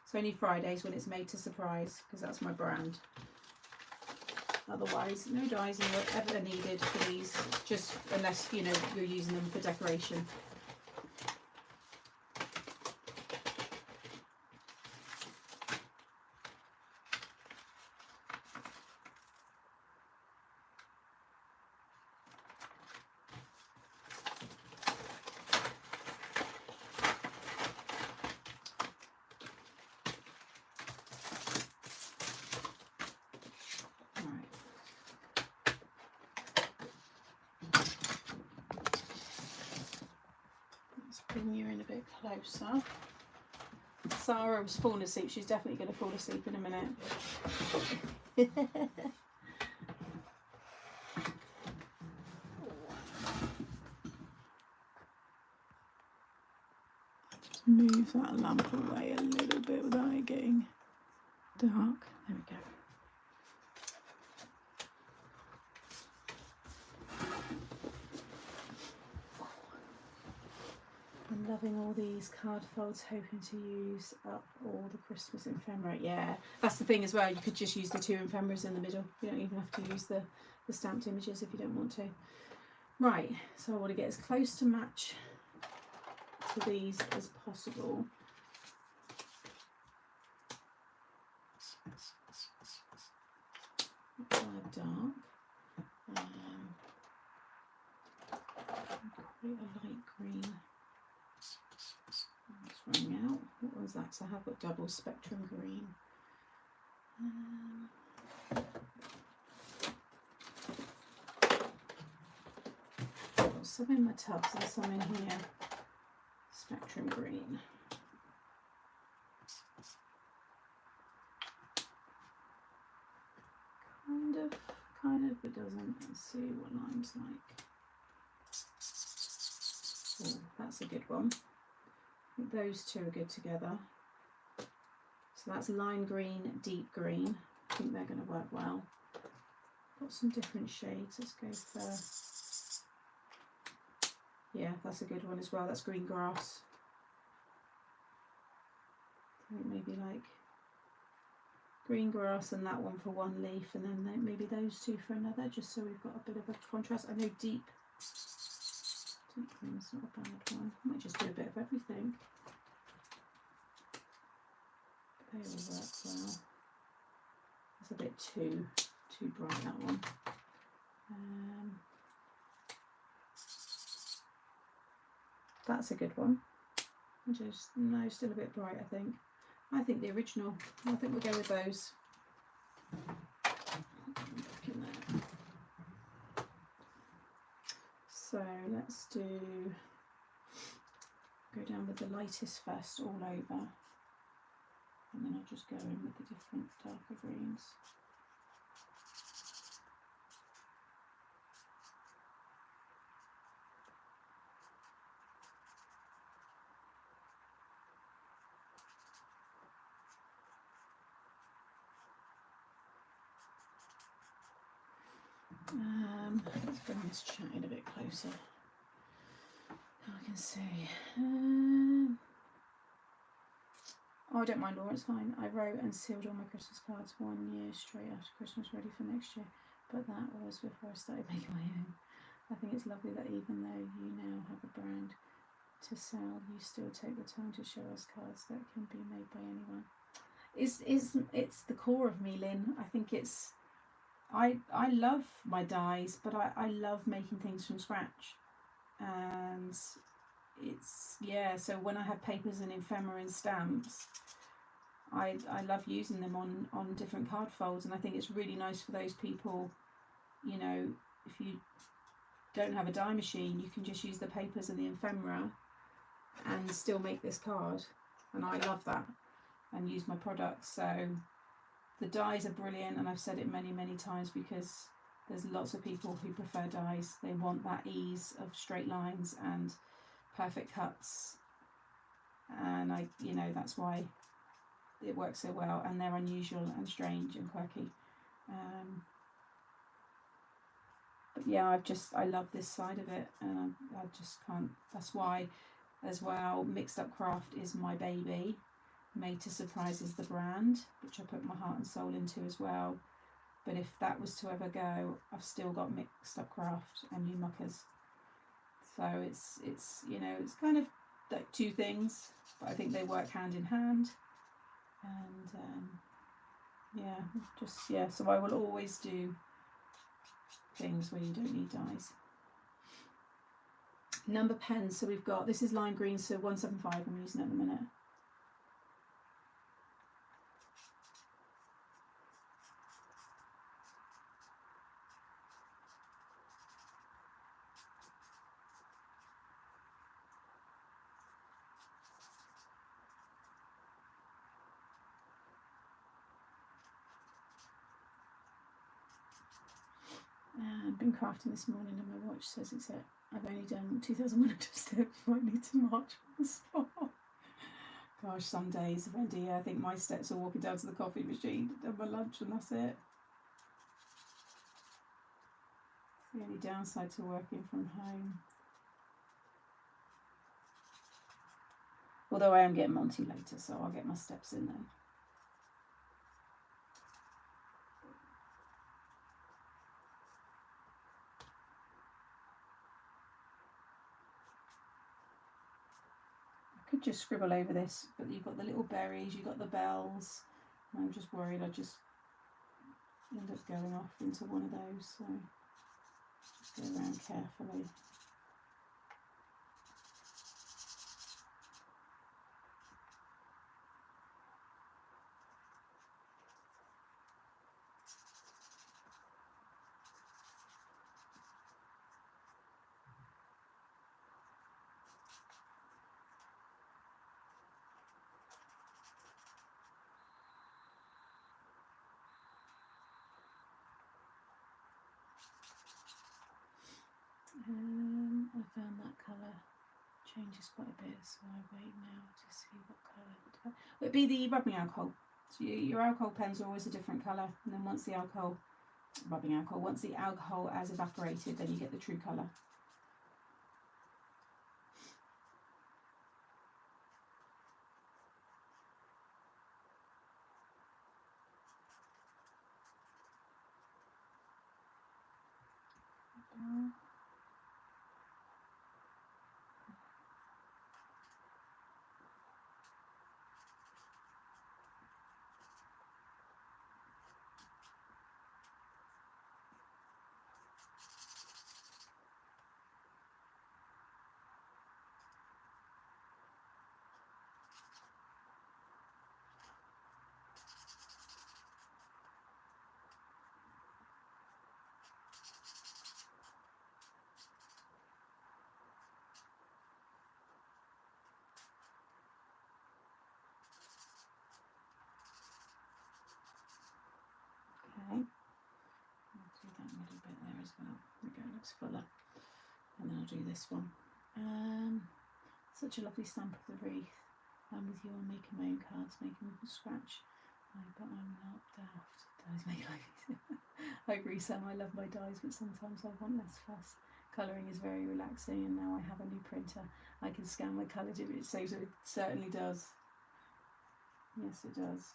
Speaker 1: It's only Fridays when it's made to surprise, because that's my brand. Otherwise, no dies are ever needed for these, just unless, you know, you're using them for decoration. Bring you in a bit closer. Sarah was falling asleep. She's definitely going to fall asleep in a minute. Just move that lamp away a little bit without it getting dark. There we go. I'm loving all these card folds, hoping to use up all the Christmas ephemera. Yeah, that's the thing as well. You could just use the 2 ephemeras in the middle. You don't even have to use the stamped images if you don't want to. Right, so I want to get as close to match to these as possible. Dark. Create a light green. It's running out. What was that? So I have got double spectrum green. I've got some in my tubs and some in here. Spectrum green. Kind of, but doesn't. Let's see what lime's like. Oh, that's a good one. I think those two are good together. So that's lime green, deep green. I think they're going to work well. Got some different shades. Let's go for, yeah, that's a good one as well. That's green grass. I think maybe like green grass and that one for one leaf, and then maybe those two for another, just so we've got a bit of a contrast. I know deep green's not a bad one. I might just do a bit of everything. They all work well. It's a bit too bright, that one. That's a good one. Just, no, still a bit bright, I think. I think the original. I think we'll go with those. So let's go down with the lightest first all over, and then I'll just go in with the different darker greens. Let's bring this chat in a bit closer. I can see. Oh, I don't mind, Laura, it's fine. I wrote and sealed all my Christmas cards 1 year straight after Christmas, ready for next year. But that was before I started making my own. I think it's lovely that even though you now have a brand to sell, you still take the time to show us cards that can be made by anyone. It's the core of me, Lynn. I think it's I love my dies, but I love making things from scratch. And it's, yeah, so when I have papers and ephemera and stamps, I love using them on different card folds, and I think it's really nice for those people, you know, if you don't have a die machine, you can just use the papers and the ephemera and still make this card, and I love that, and use my products. So the dies are brilliant, and I've said it many times, because there's lots of people who prefer dies. They want that ease of straight lines and perfect cuts, and that's why it works so well, and they're unusual and strange and quirky. But yeah, I love this side of it, and I just can't. That's why, as well, Mixed Up Craft is my baby. Made to Surprise is the brand, which I put my heart and soul into as well. But if that was to ever go, I've still got Mixed Up Craft and New Muckers. So it's it's kind of like two things, but I think they work hand in hand. And so I will always do things where you don't need dies. Number pens, so we've got, this is lime green, so 175 I'm using at the minute. I've been crafting this morning and my watch says it's at, I've only done 2,100 steps, might need to march on the spot. Gosh, some days, Wendy, I think my steps are walking down to the coffee machine, done my lunch, and that's it. It's the only downside to working from home. Although I am getting Monty later, so I'll get my steps in then. I could just scribble over this, but you've got the little berries, you've got the bells, and I'm just worried I just end up going off into one of those, so just go around carefully. I found that colour changes quite a bit, so I wait now to see what colour. It'd be the rubbing alcohol. So your alcohol pens are always a different colour, and then once the once the alcohol has evaporated, then you get the true colour. Okay, I'll do that middle bit there as well. There we go, it looks fuller. And then I'll do this one. Such a lovely stamp of the wreath. I'm with you on making my own cards, making them from scratch. But I'm not daft. Dyes make life easier. I agree, Sam. I love my dyes, but sometimes I want less fuss. Colouring is very relaxing, and now I have a new printer. I can scan my colours if it saves it. It certainly does. Yes, it does.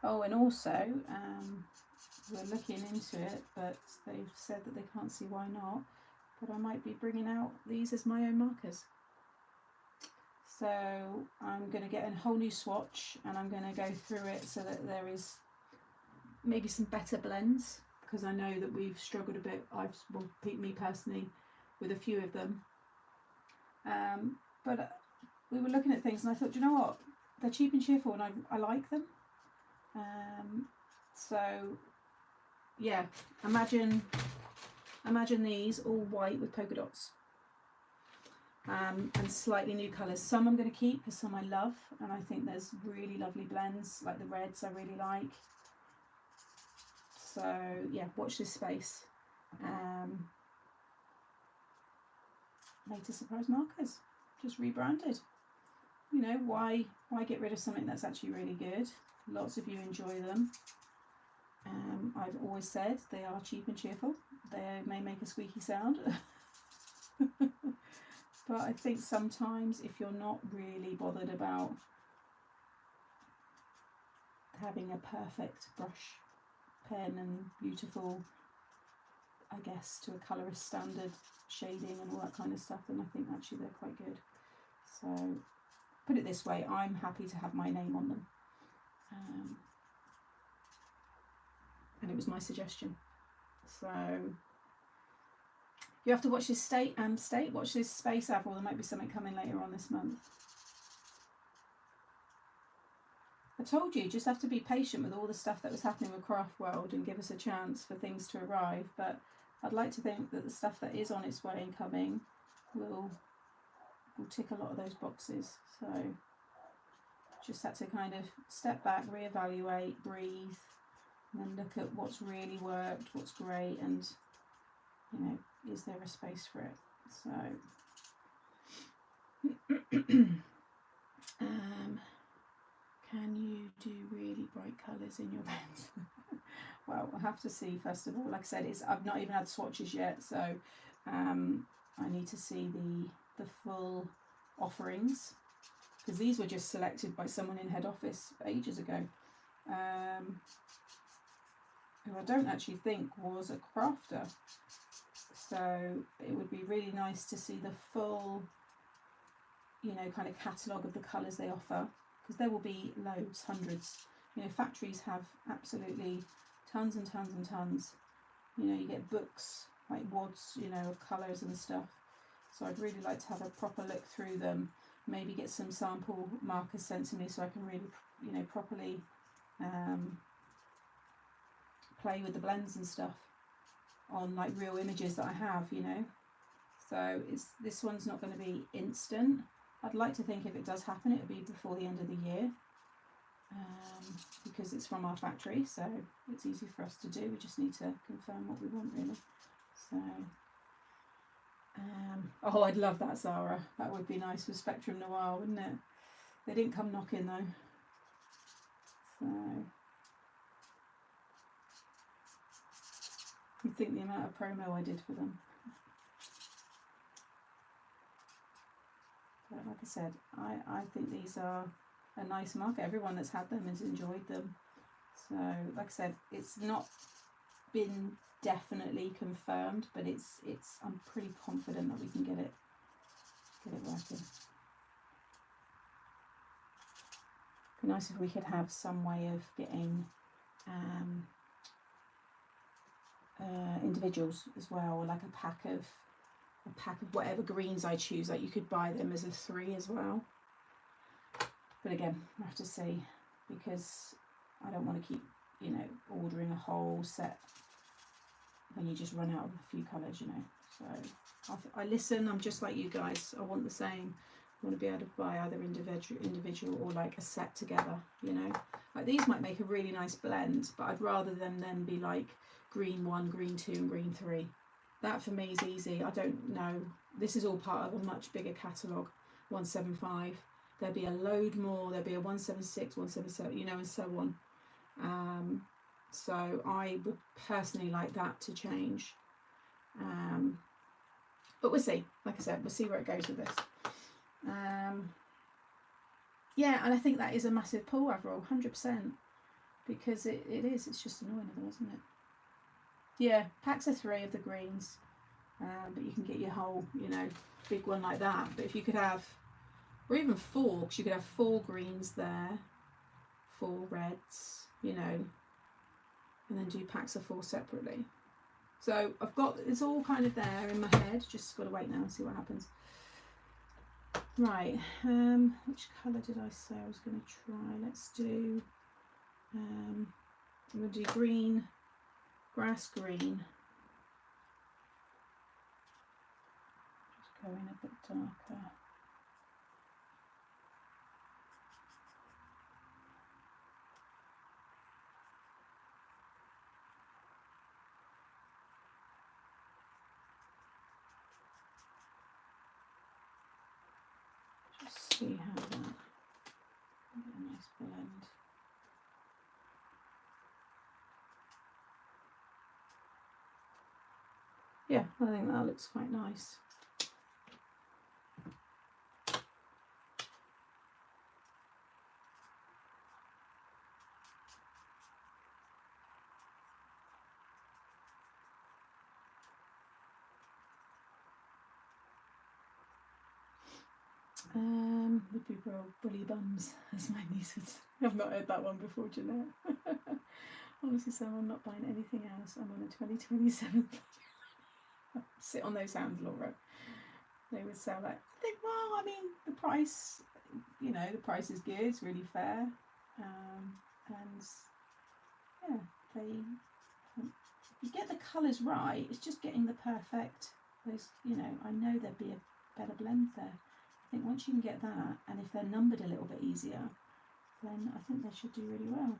Speaker 1: Oh, and also, we're looking into it, but they've said that they can't see why not. But I might be bringing out these as my own markers. So I'm going to get a whole new swatch, and I'm going to go through it so that there is maybe some better blends, because I know that we've struggled a bit. Well, me personally, with a few of them. But we were looking at things, and I thought, you know what? They're cheap and cheerful, and I like them. So yeah, imagine these all white with polka dots, and slightly new colours. Some I'm going to keep because some I love, and I think there's really lovely blends, like the reds I really like. So yeah, watch this space. Later surprise markers, just rebranded. You know, why get rid of something that's actually really good? Lots of you enjoy them. I've always said they are cheap and cheerful. They may make a squeaky sound. But I think sometimes if you're not really bothered about having a perfect brush pen and beautiful, I guess, to a colourist standard shading and all that kind of stuff, then I think actually they're quite good. So put it this way, I'm happy to have my name on them. And it was my suggestion. So you have to watch this watch this space, Avril. There might be something coming later on this month. I told you just have to be patient with all the stuff that was happening with Craft World and give us a chance for things to arrive. But I'd like to think that the stuff that is on its way and coming will tick a lot of those boxes. So just had to kind of step back, reevaluate, breathe, and then look at what's really worked, what's great, and you know, is there a space for it? So can you do really bright colours in your pens? Well, we'll have to see first of all. Like I said, I've not even had swatches yet, so I need to see the full offerings, because these were just selected by someone in head office ages ago, who I don't actually think was a crafter. So it would be really nice to see the full, you know, kind of catalogue of the colours they offer, because there will be loads, hundreds. You know, factories have absolutely tons and tons and tons. You know, you get books like wads, you know, of colours and stuff. So I'd really like to have a proper look through them, maybe get some sample markers sent to me so I can really, you know, properly play with the blends and stuff on like real images that I have, you know. So this one's not going to be instant. I'd like to think if it does happen, it'll be before the end of the year, because it's from our factory, so it's easy for us to do. We just need to confirm what we want, really. So oh, I'd love that, Zara. That would be nice with Spectrum Noir, wouldn't it? They didn't come knocking though. So you'd think the amount of promo I did for them. But like I said, I think these are a nice marker. Everyone that's had them has enjoyed them. So like I said, it's not been definitely confirmed, but I'm pretty confident that we can get it working. It'd be nice if we could have some way of getting individuals as well, or like a pack of whatever greens I choose. Like you could buy them as a 3 as well. But again, I have to see, because I don't want to keep you know, ordering a whole set when you just run out of a few colours, you know. So I listen. I'm just like you guys. I want the same. I want to be able to buy either individual or like a set together, you know. Like these might make a really nice blend, but I'd rather them then be like green 1, green 2 and green 3. That for me is easy. I don't know. This is all part of a much bigger catalogue, 175. There'll be a load more. There'll be a 176, 177, you know, and so on. So I would personally like that to change. But we'll see. Like I said, we'll see where it goes with this. Yeah, and I think that is a massive pull, Avril, 100%. Because it is. It's just annoying, isn't it? Yeah, packs of 3 of the greens. But you can get your whole, you know, big one like that. But if you could have, or even 4, because you could have 4 greens there, 4 reds, you know, and then do packs of 4 separately. So I've got, it's all kind of there in my head, just got to wait now and see what happens. Right, which colour did I say I was going to try? Let's do, I'm going to do green, grass green. Just go in a bit darker. Just see how that, a nice blend. Yeah, I think that looks quite nice. Would be bully bums, as my niece would say. I've not heard that one before, Jeanette. Honestly, so I'm not buying anything else. I'm on a 2027. Sit on those hands, Laura. They would sell it. I think, well, I mean, the price, you know, the price is good. It's really fair. And yeah, you get the colours right. It's just getting the perfect, those, you know, I know there'd be a better blend there. I think once you can get that, and if they're numbered a little bit easier, then I think they should do really well.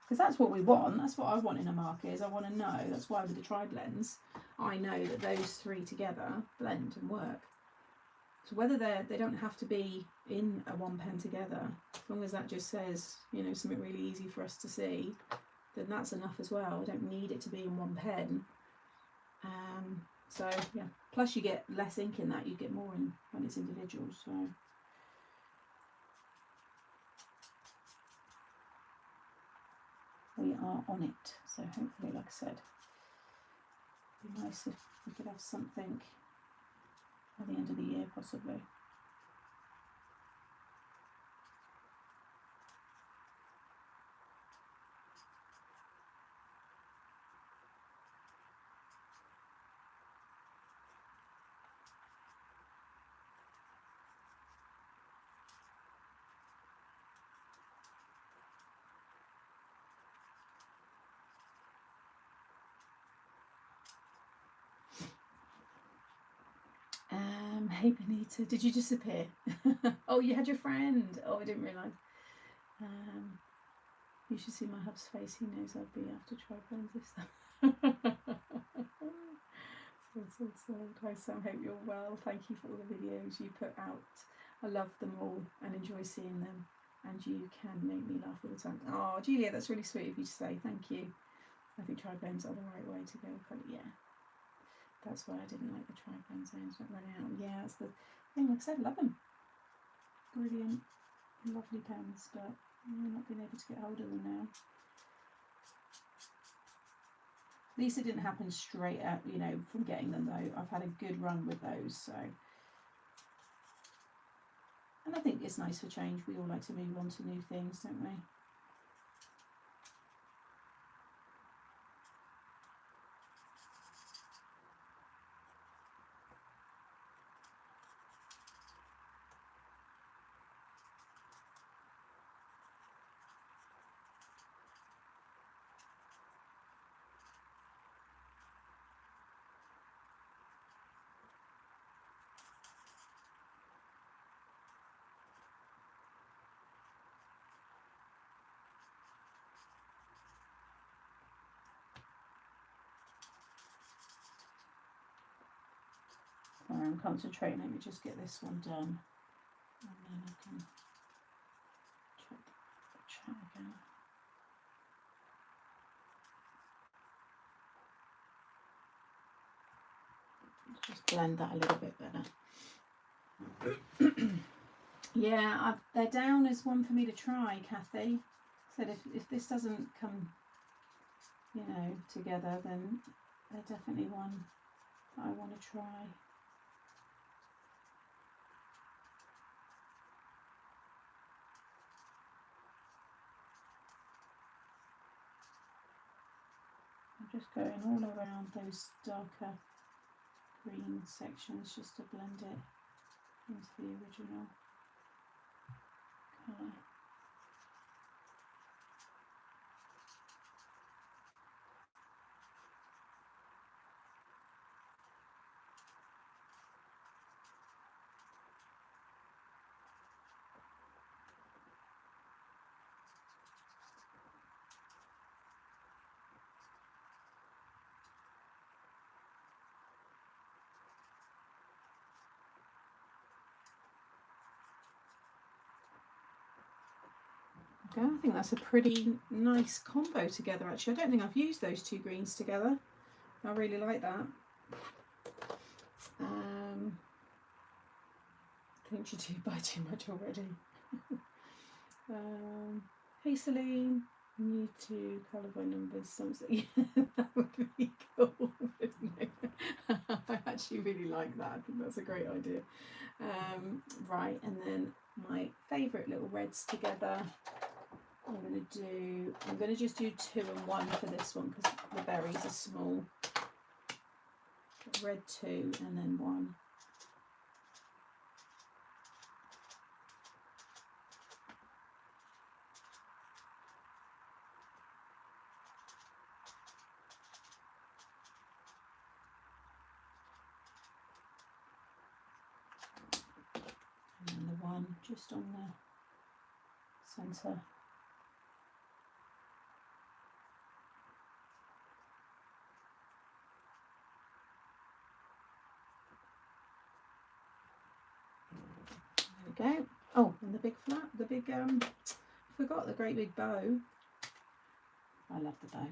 Speaker 1: Because that's what we want. That's what I want in a marker, is I want to know. That's why with the tri-blends, I know that those 3 together blend and work. So whether they don't have to be in a 1 pen together, as long as that just says, you know, something really easy for us to see, then that's enough as well. I don't need it to be in 1 pen. So yeah, plus you get less ink in that, you get more in when it's individual. So we are on it. So hopefully, like I said, it'd be nice if we could have something at the end of the year possibly. Hey Benita, did you disappear? Oh, you had your friend. Oh, I didn't realise. You should see my hub's face. He knows I'd be after tri-blends this time. So. Hi Sam, hope you're well. Thank you for all the videos you put out. I love them all and enjoy seeing them. And you can make me laugh all the time. Oh, Julia, that's really sweet of you to say. Thank you. I think tri-blends are the right way to go. But yeah. That's why I didn't like the tri-blends. I ended up running out. Yeah, that's the thing. Like I said, love them. Brilliant, lovely pens, but I'm not being able to get hold of them now. At least it didn't happen straight out, you know, from getting them though. I've had a good run with those, so. And I think it's nice for change. We all like to move on to new things, don't we? concentrating. Let me just get this one done, and then I can check the chat again. Just blend that a little bit better. Yeah, they're down as one for me to try, Kathy. Said if this doesn't come, you know, together, then they're definitely one that I want to try. I'm just going all around those darker green sections just to blend it into the original colour. Okay, I think that's a pretty nice combo together actually. I don't think I've used those two greens together. I really like that. I think you do buy too much already. Hey Celine, need to colour by numbers. Something. Yeah, that would be cool, wouldn't it? I actually really like that. I think that's a great idea. Right, and then my favourite little reds together. I'm going to just do 2 and 1 for this one because the berries are small. Red 2 and then 1. And then the 1 just on the centre. There we go. Oh, and the big forgot the great big bow. I love the bow.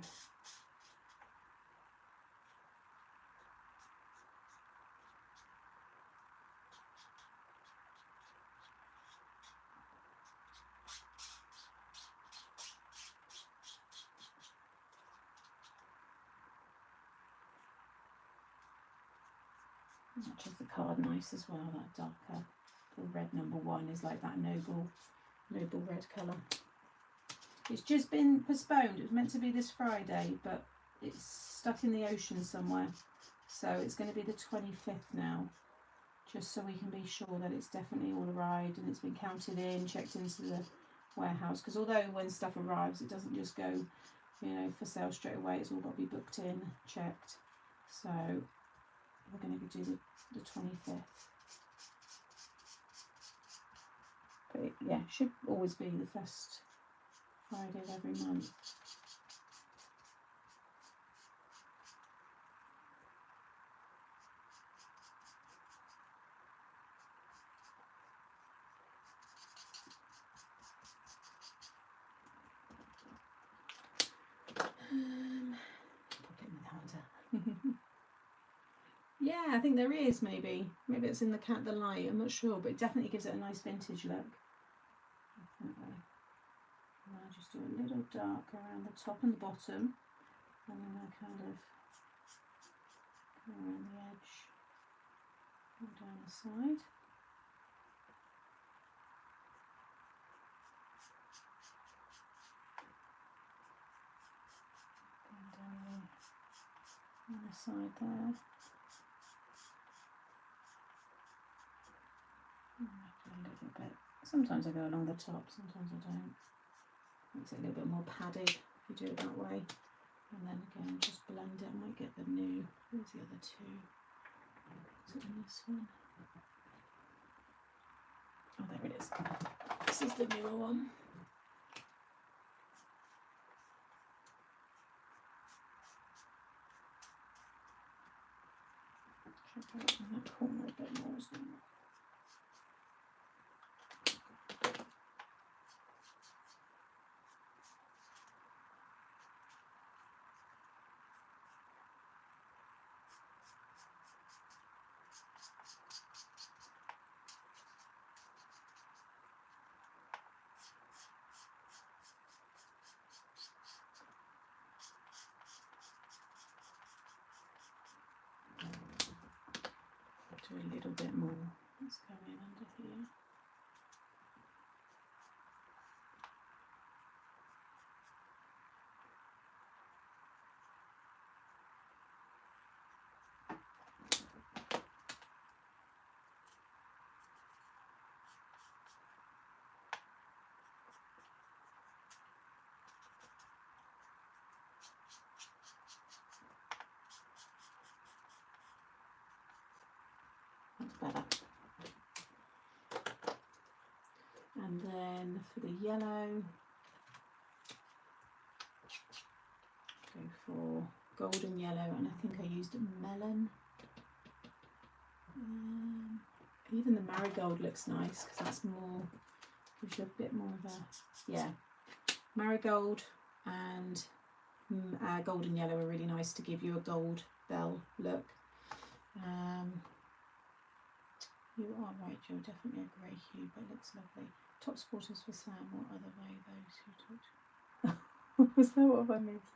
Speaker 1: Matches the card nice as well, that darker. The red number 1 is like that noble red colour. It's just been postponed. It was meant to be this Friday, but it's stuck in the ocean somewhere. So it's going to be the 25th now, just so we can be sure that it's definitely all arrived and it's been counted in, checked into the warehouse. Because although when stuff arrives, it doesn't just go, you know, for sale straight away. It's all got to be booked in, checked. So we're going to do the 25th. But it, yeah, should always be the first Friday of every month. Yeah, I think there is maybe it's in the light. I'm not sure, but it definitely gives it a nice vintage look. Definitely. And I just do a little dark around the top and the bottom, and then I kind of go around the edge and down the side. And down the side there. A little bit. Sometimes I go along the top, sometimes I don't. Makes it a little bit more padded if you do it that way. And then again, just blend it. I might get the new. Where's the other 2? Is it in this one? Oh, there it is. This is the newer one. Check out in that corner a bit more. Do a little bit more. Let's go in under here. Better. And then for the yellow, go for golden yellow, and I think I used melon. Even the marigold looks nice because that's more, gives you a bit more of a, yeah, marigold and golden yellow are really nice to give you a gold bell look. You are right, Joe, definitely a grey hue, but it looks lovely. Top supporters for Sam, what other way those who talked? Was that what I missed?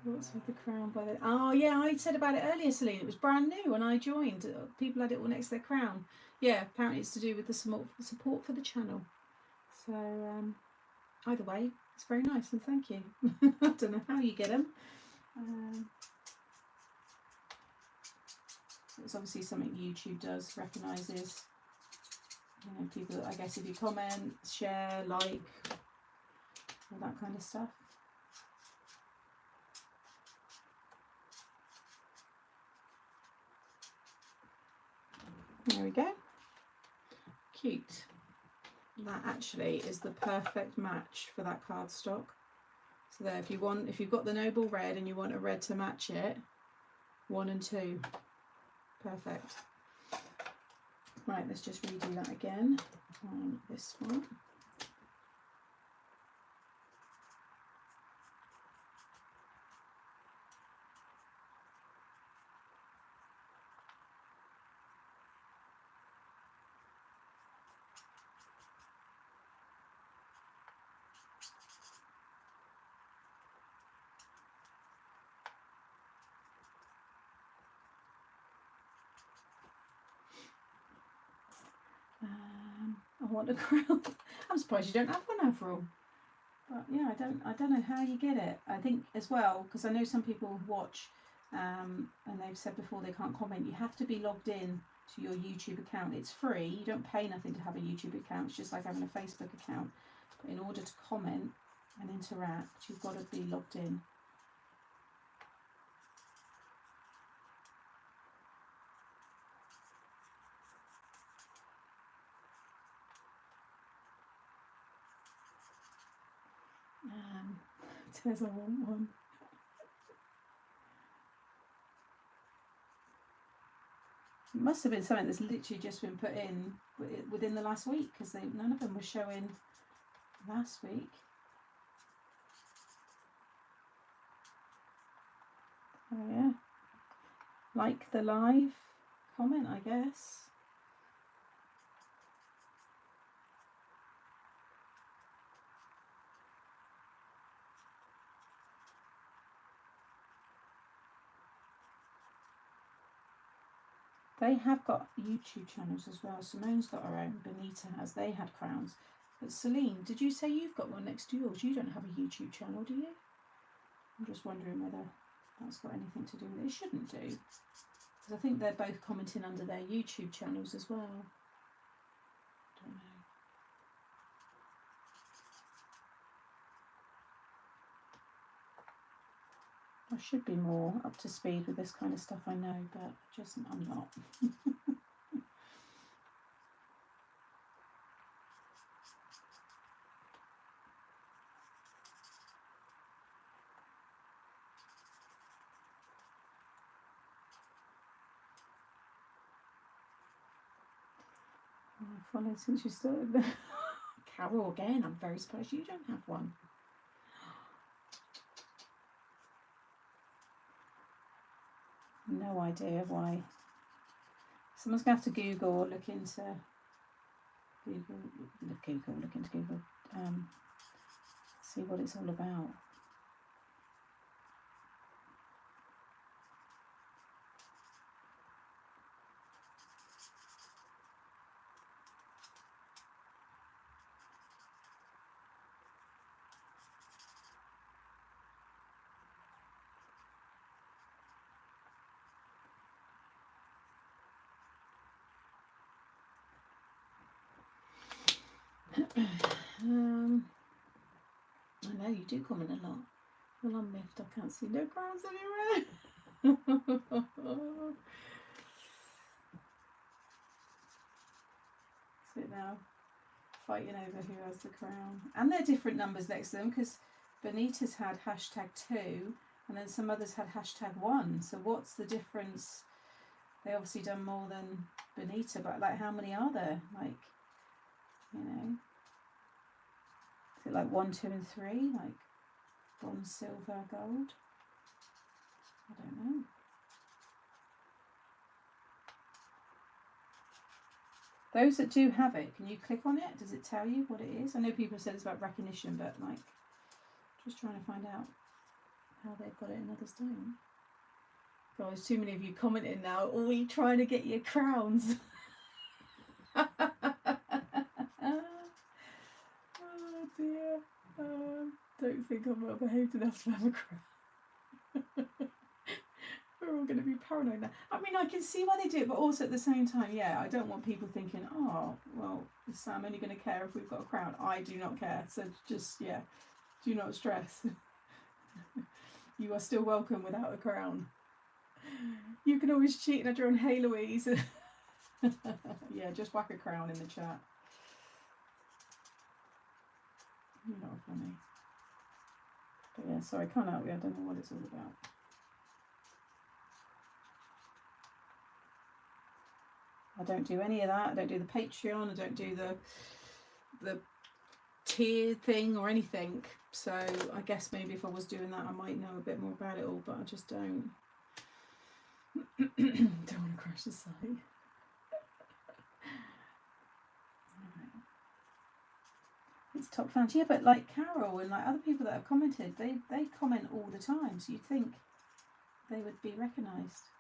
Speaker 1: What's with the crown by the... Oh, yeah, I said about it earlier, Celine. It was brand new when I joined. People had it all next to their crown. Yeah, apparently it's to do with the support for the channel. So, either way, it's very nice, and thank you. I don't know how you get them. It's obviously something YouTube does, recognises. You know, people, I guess if you comment, share, like, all that kind of stuff. There we go. Cute. That actually is the perfect match for that cardstock. So there, if you've got the Noble Red and you want a red to match it, 1 and 2. Perfect. Right, let's just redo that again on this one. I want a crown. I'm surprised you don't have one, Avril. But yeah, I don't know how you get it. I think as well, because I know some people watch and they've said before they can't comment. You have to be logged in to your YouTube account. It's free. You don't pay nothing to have a YouTube account. It's just like having a Facebook account. But in order to comment and interact, you've got to be logged in. It says I want one. It must have been something that's literally just been put in within the last week, because none of them were showing last week. Oh yeah, like the live, comment, I guess. They have got YouTube channels as well. Simone's got her own, Benita has. They had crowns. But Celine, did you say you've got one next to yours? You don't have a YouTube channel, do you? I'm just wondering whether that's got anything to do with it. It shouldn't do, because I think they're both commenting under their YouTube channels as well. Don't know. I should be more up to speed with this kind of stuff, I know, but just I'm not. I've followed since you started. Carol, again, I'm very surprised you don't have one. No idea why. Someone's going to have to Google or look into Google, see what it's all about. I know you do comment a lot. Well, I'm miffed. I can't see no crowns anywhere. So now fighting over who has the crown. And they're different numbers next to them because Benita's had #2 and then some others had #1. So what's the difference? They obviously done more than Benita, but like how many are there? Like, you know, is it like 1, 2 and 3? Like bronze, silver, gold? I don't know. Those that do have it, can you click on it? Does it tell you what it is? I know people said it's about recognition, but like, just trying to find out how they've got it and others don't. God, there's too many of you commenting now. Are we trying to get your crowns? Oh dear. Don't think I'm well behaved enough to have a crown. We're all going to be paranoid now. I mean, I can see why they do it, but also at the same time, yeah, I don't want people thinking, oh, well, is Sam only going to care if we've got a crown? I do not care. So just, yeah, do not stress. You are still welcome without a crown. You can always cheat and add your own Hey Louise. Yeah, just whack a crown in the chat. You're not funny. But yeah, sorry, can't help you. I don't know what it's all about. I don't do any of that. I don't do the Patreon. I don't do the tier thing or anything. So I guess maybe if I was doing that, I might know a bit more about it all, but I just don't. Don't want to crash the site. Right. It's top fans. Yeah, but like Carol and like other people that have commented, they comment all the time. So you'd think they would be recognised.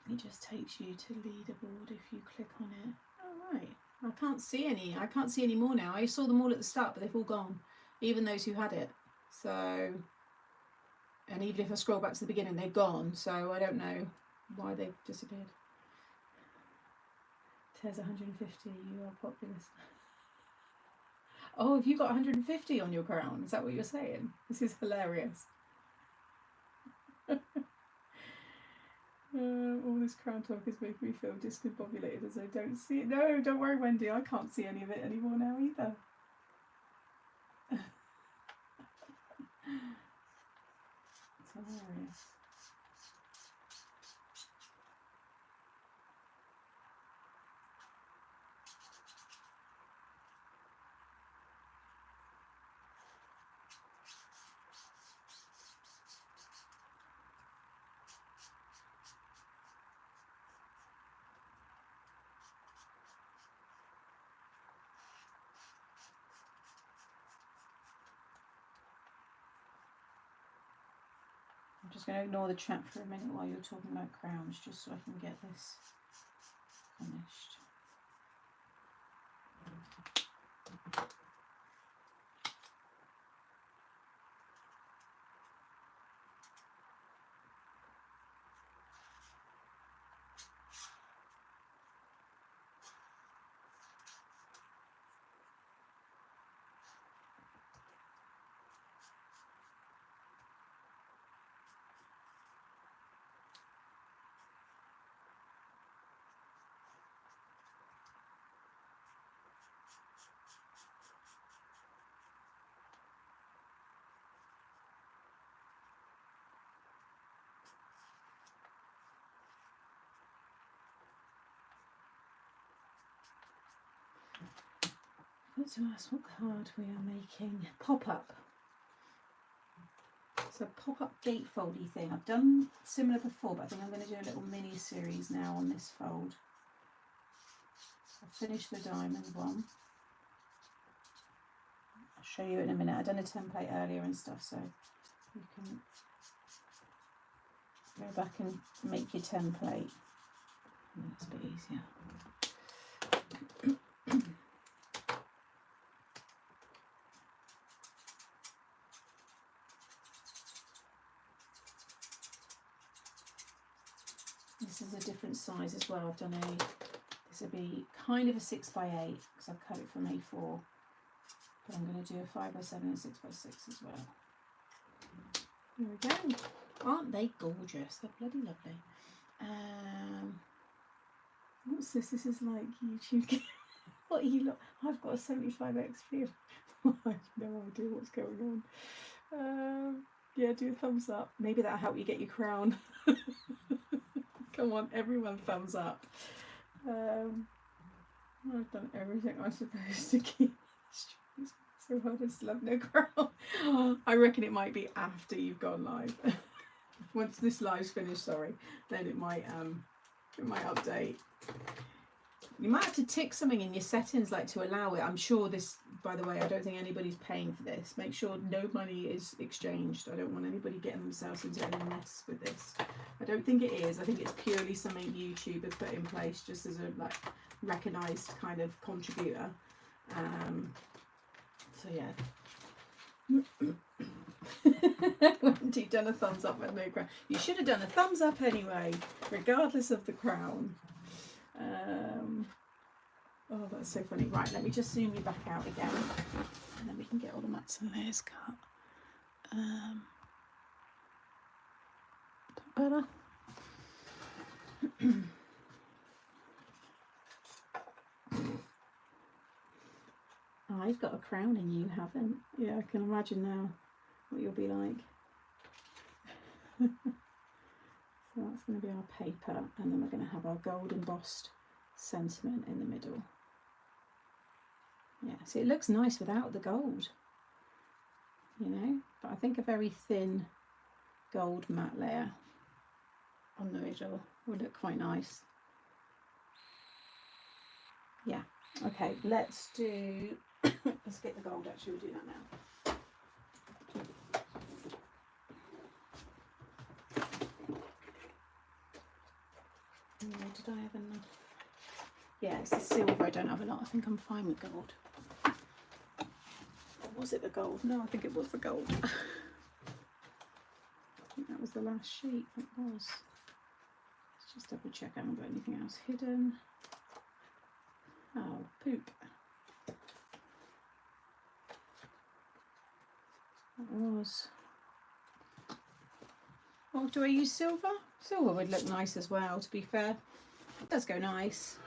Speaker 1: It just takes you to leaderboard if you click on it. Oh right. I can't see any. I can't see any more now. I saw them all at the start, but they've all gone. Even those who had it. So, and even if I scroll back to the beginning, they've gone. So I don't know why they've disappeared. There's 150. You are populous. Oh, have you got 150 on your crown? Is that what you're saying? This is hilarious. All this crown talk is making me feel discombobulated as I don't see it. No, don't worry, Wendy. I can't see any of it anymore now either. It's hilarious. I'm just going to ignore the chat for a minute while you're talking about crowns, just so I can get this finished. Let's ask what card we are making. Pop-up. It's a pop-up gatefoldy thing. I've done similar before, but I think I'm going to do a little mini series now on this fold. I've finished the diamond one. I'll show you in a minute. I've done a template earlier and stuff, so you can go back and make your template. That's a bit easier. This is a different size as well. I've done this will be kind of a 6x8 because I've cut it from A4, but I'm going to do a 5x7 and 6x6 as well. There we go. Aren't they gorgeous? They're bloody lovely. What's this? This is like YouTube. What are you look? I've got a 75x I have no idea what's going on. Yeah, do a thumbs up. Maybe that'll help you get your crown. Come on, everyone, thumbs up. I've done everything I'm supposed to keep. So hard, I still have no crown. I reckon it might be after you've gone live. Once this live's finished, sorry, then it might update. You might have to tick something in your settings like to allow it. I'm sure this, by the way, I don't think anybody's paying for this. Make sure no money is exchanged. I don't want anybody getting themselves into any mess with this. I don't think it is. I think it's purely something YouTube have put in place just as a like recognised kind of contributor. So yeah. Wendy done a thumbs up with no crown. You should have done a thumbs up anyway, regardless of the crown. Oh, that's so funny. Right, let me just zoom you back out again, and then we can get all the mats and layers cut. Better. I've got a crown and you haven't. Yeah, I can imagine now what you'll be like. So that's going to be our paper, and then we're going to have our gold embossed sentiment in the middle. Yeah, see, it looks nice without the gold, you know, but I think a very thin gold matte layer on the middle would look quite nice. Yeah, okay, let's do, let's get the gold, actually, we'll do that now. Did I have enough? Yeah, it's the silver I don't have a lot. I think I'm fine with gold. Or was it the gold? No, I think it was the gold. I think that was the last sheet. It was. Let's just double check I haven't got anything else hidden. Oh, poop. That was. Oh, do I use silver? Silver would look nice as well, to be fair. It does go nice.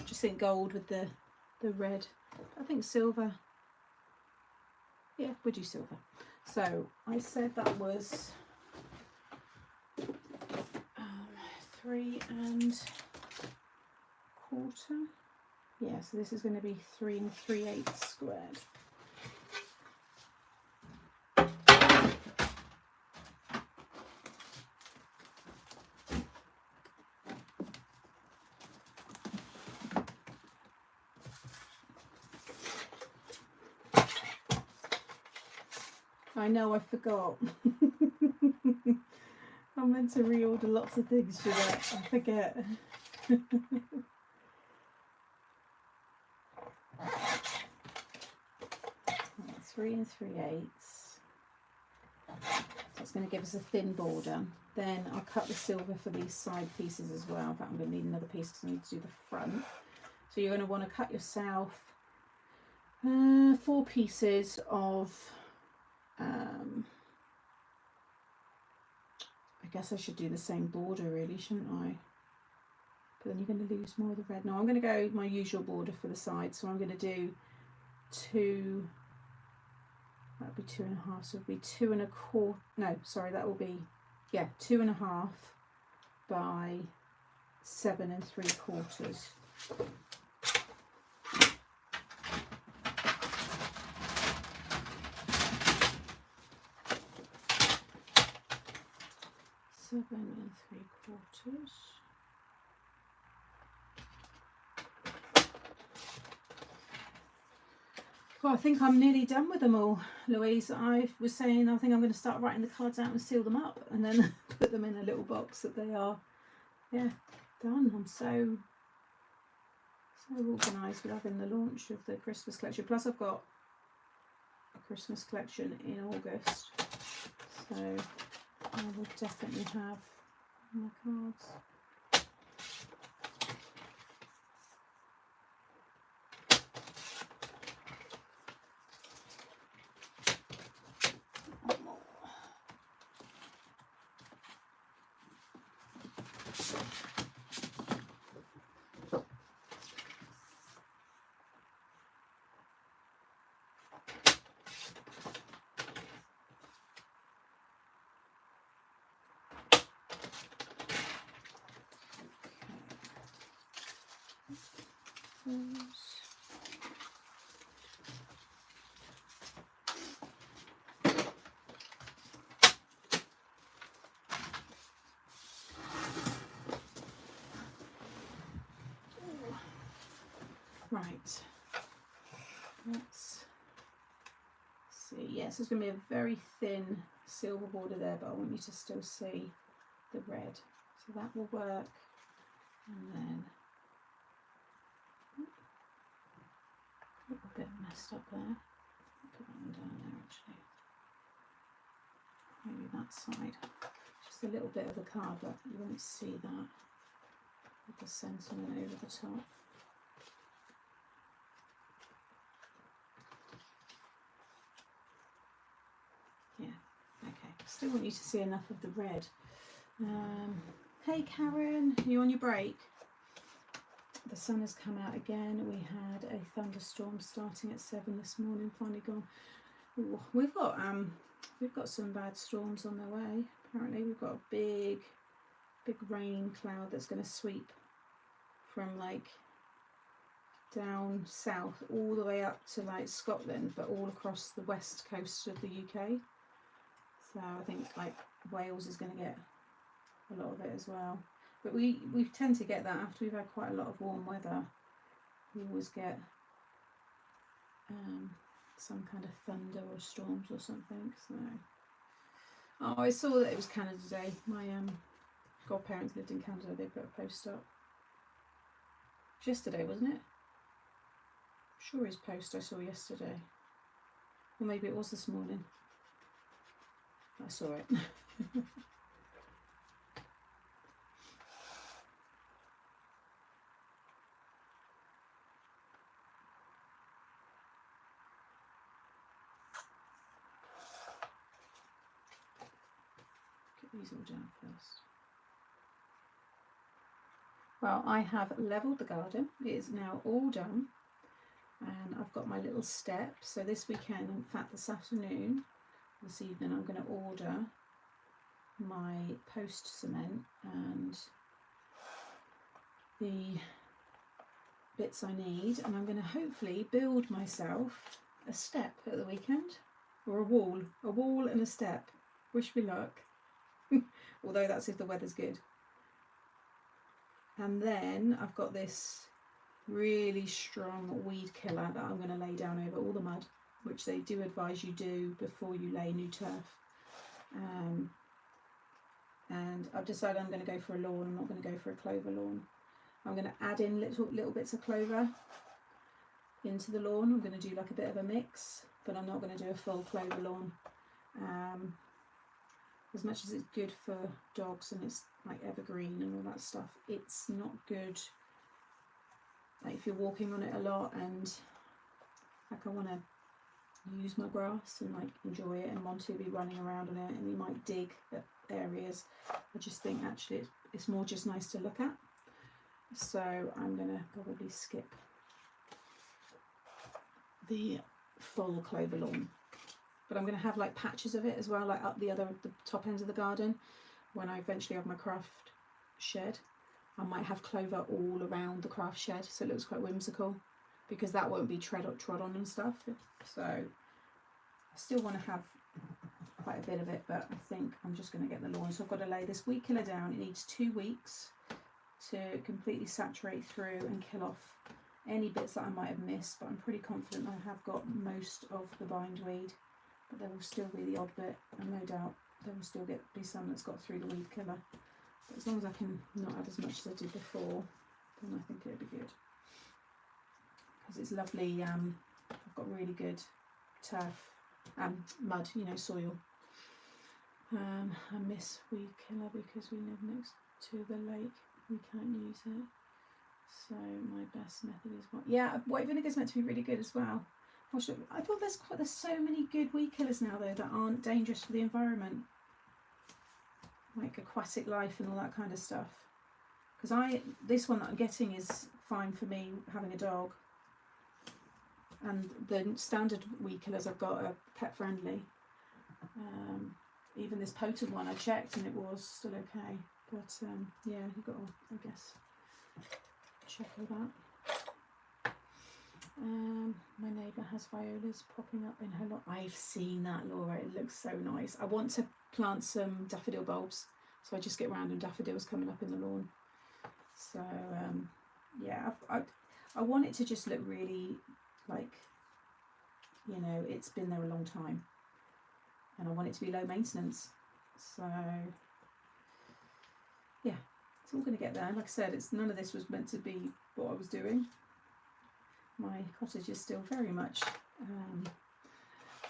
Speaker 1: Just think gold with the red. I think silver. Yeah, we'll do silver. So I said that was 3 1/4. Yeah, so this is going to be 3 3/8 squared. I know, I forgot. I meant to reorder lots of things, Jeanette. I forget. 3 3/8. That's going to give us a thin border. Then I'll cut the silver for these side pieces as well. In fact, I'm going to need another piece because I need to do the front. So you're going to want to cut yourself 4 pieces of I guess I should do the same border really, shouldn't I? But then you're going to lose more of the red. No, I'm going to go my usual border for the side. So I'm going to do 2, that would be 2.5, so it would be 2 1/4, no, sorry, that will be, yeah, 2.5 by 7 3/4. Seven 3/4. Well, I think I'm nearly done with them all, Louise. I was saying I think I'm going to start writing the cards out and seal them up and then put them in a little box that they are, yeah, done. I'm so organised with having the launch of the Christmas collection. Plus I've got a Christmas collection in August. So I will definitely have my cards. Right, let's see. Yes, there's going to be a very thin silver border there, but I want you to still see the red. So that will work. And then a little bit messed up there. I'll put that one down there actually. Maybe that side. Just a little bit of the card, but you won't see that with the sentiment over the top. Yeah, okay. Still want you to see enough of the red. Hey Karen, are you on your break? The sun has come out again. We had a thunderstorm starting at 7 this morning, finally gone. Ooh, we've got some bad storms on their way. Apparently we've got a big rain cloud that's going to sweep from like down south all the way up to like Scotland, but all across the west coast of the UK. So I think like Wales is going to get a lot of it as well. But we tend to get that after we've had quite a lot of warm weather. We always get some kind of thunder or storms or something. So, oh, I saw that it was Canada Day. My godparents lived in Canada. They put a post up. It was yesterday, wasn't it? I'm sure his post I saw yesterday, or maybe it was this morning. I saw it. These all down first. Well, I have levelled the garden. It is now all done, and I've got my little step. So this weekend, in fact this afternoon, this evening, I'm going to order my post cement and the bits I need, and I'm going to hopefully build myself a step at the weekend, or a wall and a step. Wish me luck. Although that's if the weather's good. And then I've got this really strong weed killer that I'm going to lay down over all the mud, which they do advise you do before you lay new turf. And I've decided I'm going to go for a lawn. I'm not going to go for a clover lawn. I'm going to add in little bits of clover into the lawn. I'm going to do like a bit of a mix, but I'm not going to do a full clover lawn. As much as it's good for dogs and it's like evergreen and all that stuff, it's not good like if you're walking on it a lot and like I want to use my grass and like enjoy it and want to be running around on it, and you might dig at areas. I just think actually it's more just nice to look at. So I'm going to probably skip the full clover lawn. But I'm going to have like patches of it as well, like up the top ends of the garden. When I eventually have my craft shed, I might have clover all around the craft shed, so it looks quite whimsical, because that won't be trod on and stuff. So I still want to have quite a bit of it, but I think I'm just going to get the lawn. So I've got to lay this weed killer down. It needs 2 weeks to completely saturate through and kill off any bits that I might have missed, but I'm pretty confident I have got most of the bindweed, but there will still be the odd bit, and no doubt there will still be some that's got through the weed killer. But as long as I can not add as much as I did before, then I think it'll be good. Because it's lovely, I've got really good turf, mud, you know, soil. I miss weed killer because we live next to the lake, we can't use it. So my best method is white vinegar is meant to be really good as well. I thought there's so many good weed killers now though that aren't dangerous for the environment, like aquatic life and all that kind of stuff. Because this one that I'm getting is fine for me having a dog, and the standard weed killers I've got are pet friendly. Even this potent one I checked and it was still okay, but yeah, you've got to, I guess, check all that. My neighbour has violas popping up in her lawn. I've seen that, Laura, it looks so nice. I want to plant some daffodil bulbs, so I just get random daffodils coming up in the lawn. So yeah, I want it to just look really like, you know, it's been there a long time, and I want it to be low maintenance. So yeah, it's all going to get there. Like I said, none of this was meant to be what I was doing. My cottage is still very much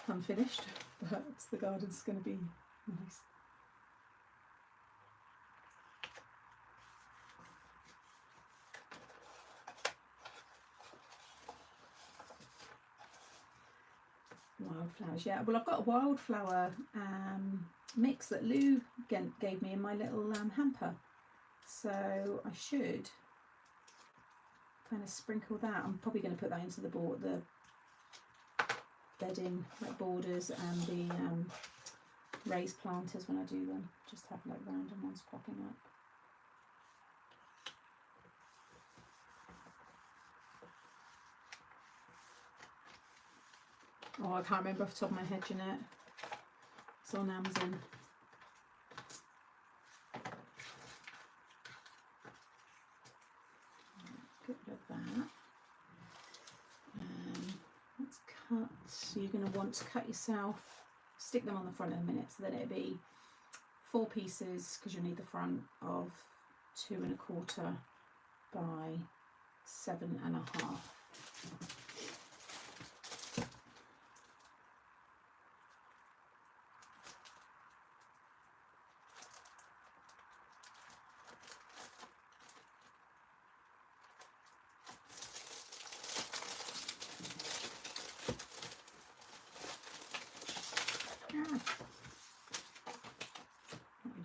Speaker 1: unfinished, but the garden's going to be nice. Wildflowers, yeah. Well, I've got a wildflower mix that Lou gave me in my little hamper, so I should kind of sprinkle that. I'm probably going to put that into the bedding, like borders, and the raised planters when I do them. Just have like random ones popping up. Oh, I can't remember off the top of my head, Jeanette. It's on Amazon. Get rid of that. Let's cut. So you're going to want to cut yourself, stick them on the front in a minute, so then it'll be 4 pieces, because you'll need the front, of 2 1/4 by 7 1/2.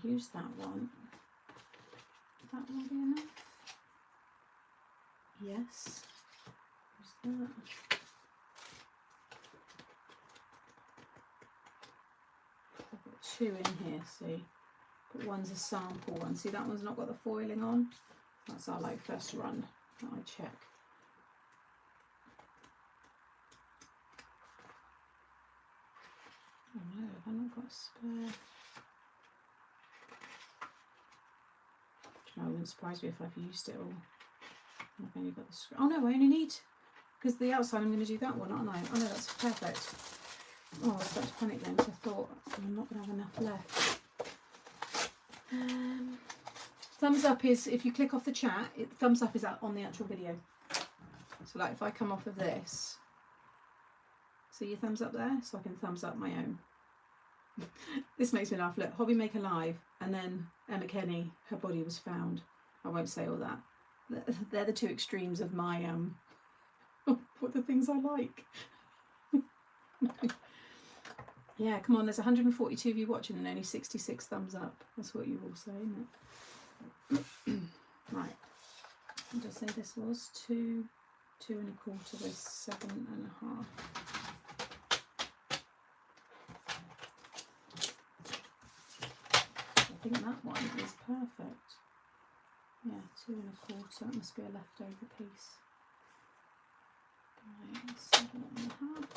Speaker 1: Use that one. That will be enough. Yes. Use that. I've got 2 in here, see. But one's a sample one. See, that one's not got the foiling on. That's our like first run that I check. Oh no, have I not got a spare? It wouldn't surprise me if I've used it all. I've only got the screw. Oh no, I only need, because the outside I'm going to do that one, aren't I? Oh no, that's perfect. Oh, I was about to panic then because I thought I'm not going to have enough left. Thumbs up is, if you click off the chat, thumbs up is on the actual video. So like if I come off of this, see your thumbs up there? So I can thumbs up my own. This makes me laugh. Look, Hobby Maker Live, and then Emma Kenny, her body was found. I won't say all that. They're the 2 extremes of my what the things I like. Yeah, come on, there's 142 of you watching and only 66 thumbs up. That's what you all say, isn't it? Right. What did I say this was? 2 1/4 with 7 1/2. I think that one is perfect. Yeah, 2 1/4. That must be a leftover piece. Right, 7 1/2.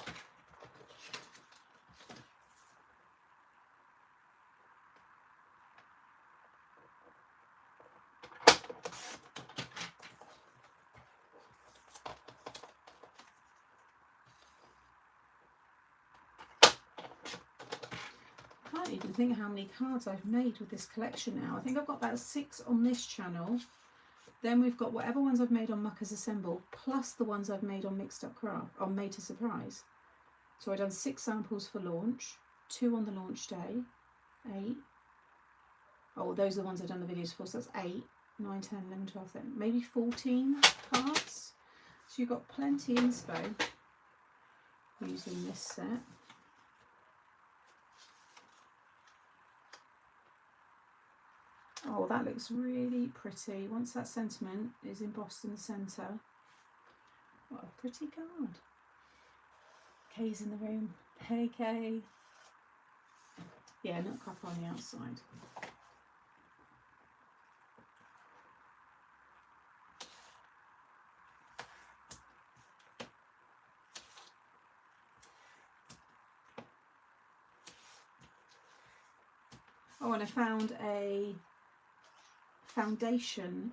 Speaker 1: can't even think how many cards I've made with this collection now. I think I've got about 6 on this channel. Then we've got whatever ones I've made on Muckers Assemble, plus the ones I've made on Mixed Up Craft, on Made to Surprise. So I've done 6 samples for launch, 2 on the launch day, 8. Oh, those are the ones I've done the videos for, so that's 8, 9, 10, 11, 12, 13, maybe 14 cards. So you've got plenty inspo using this set. Oh, that looks really pretty. Once that sentiment is embossed in the centre. What a pretty card. Kay's in the room. Hey, Kay. Yeah, not copper on the outside. Oh, and I found a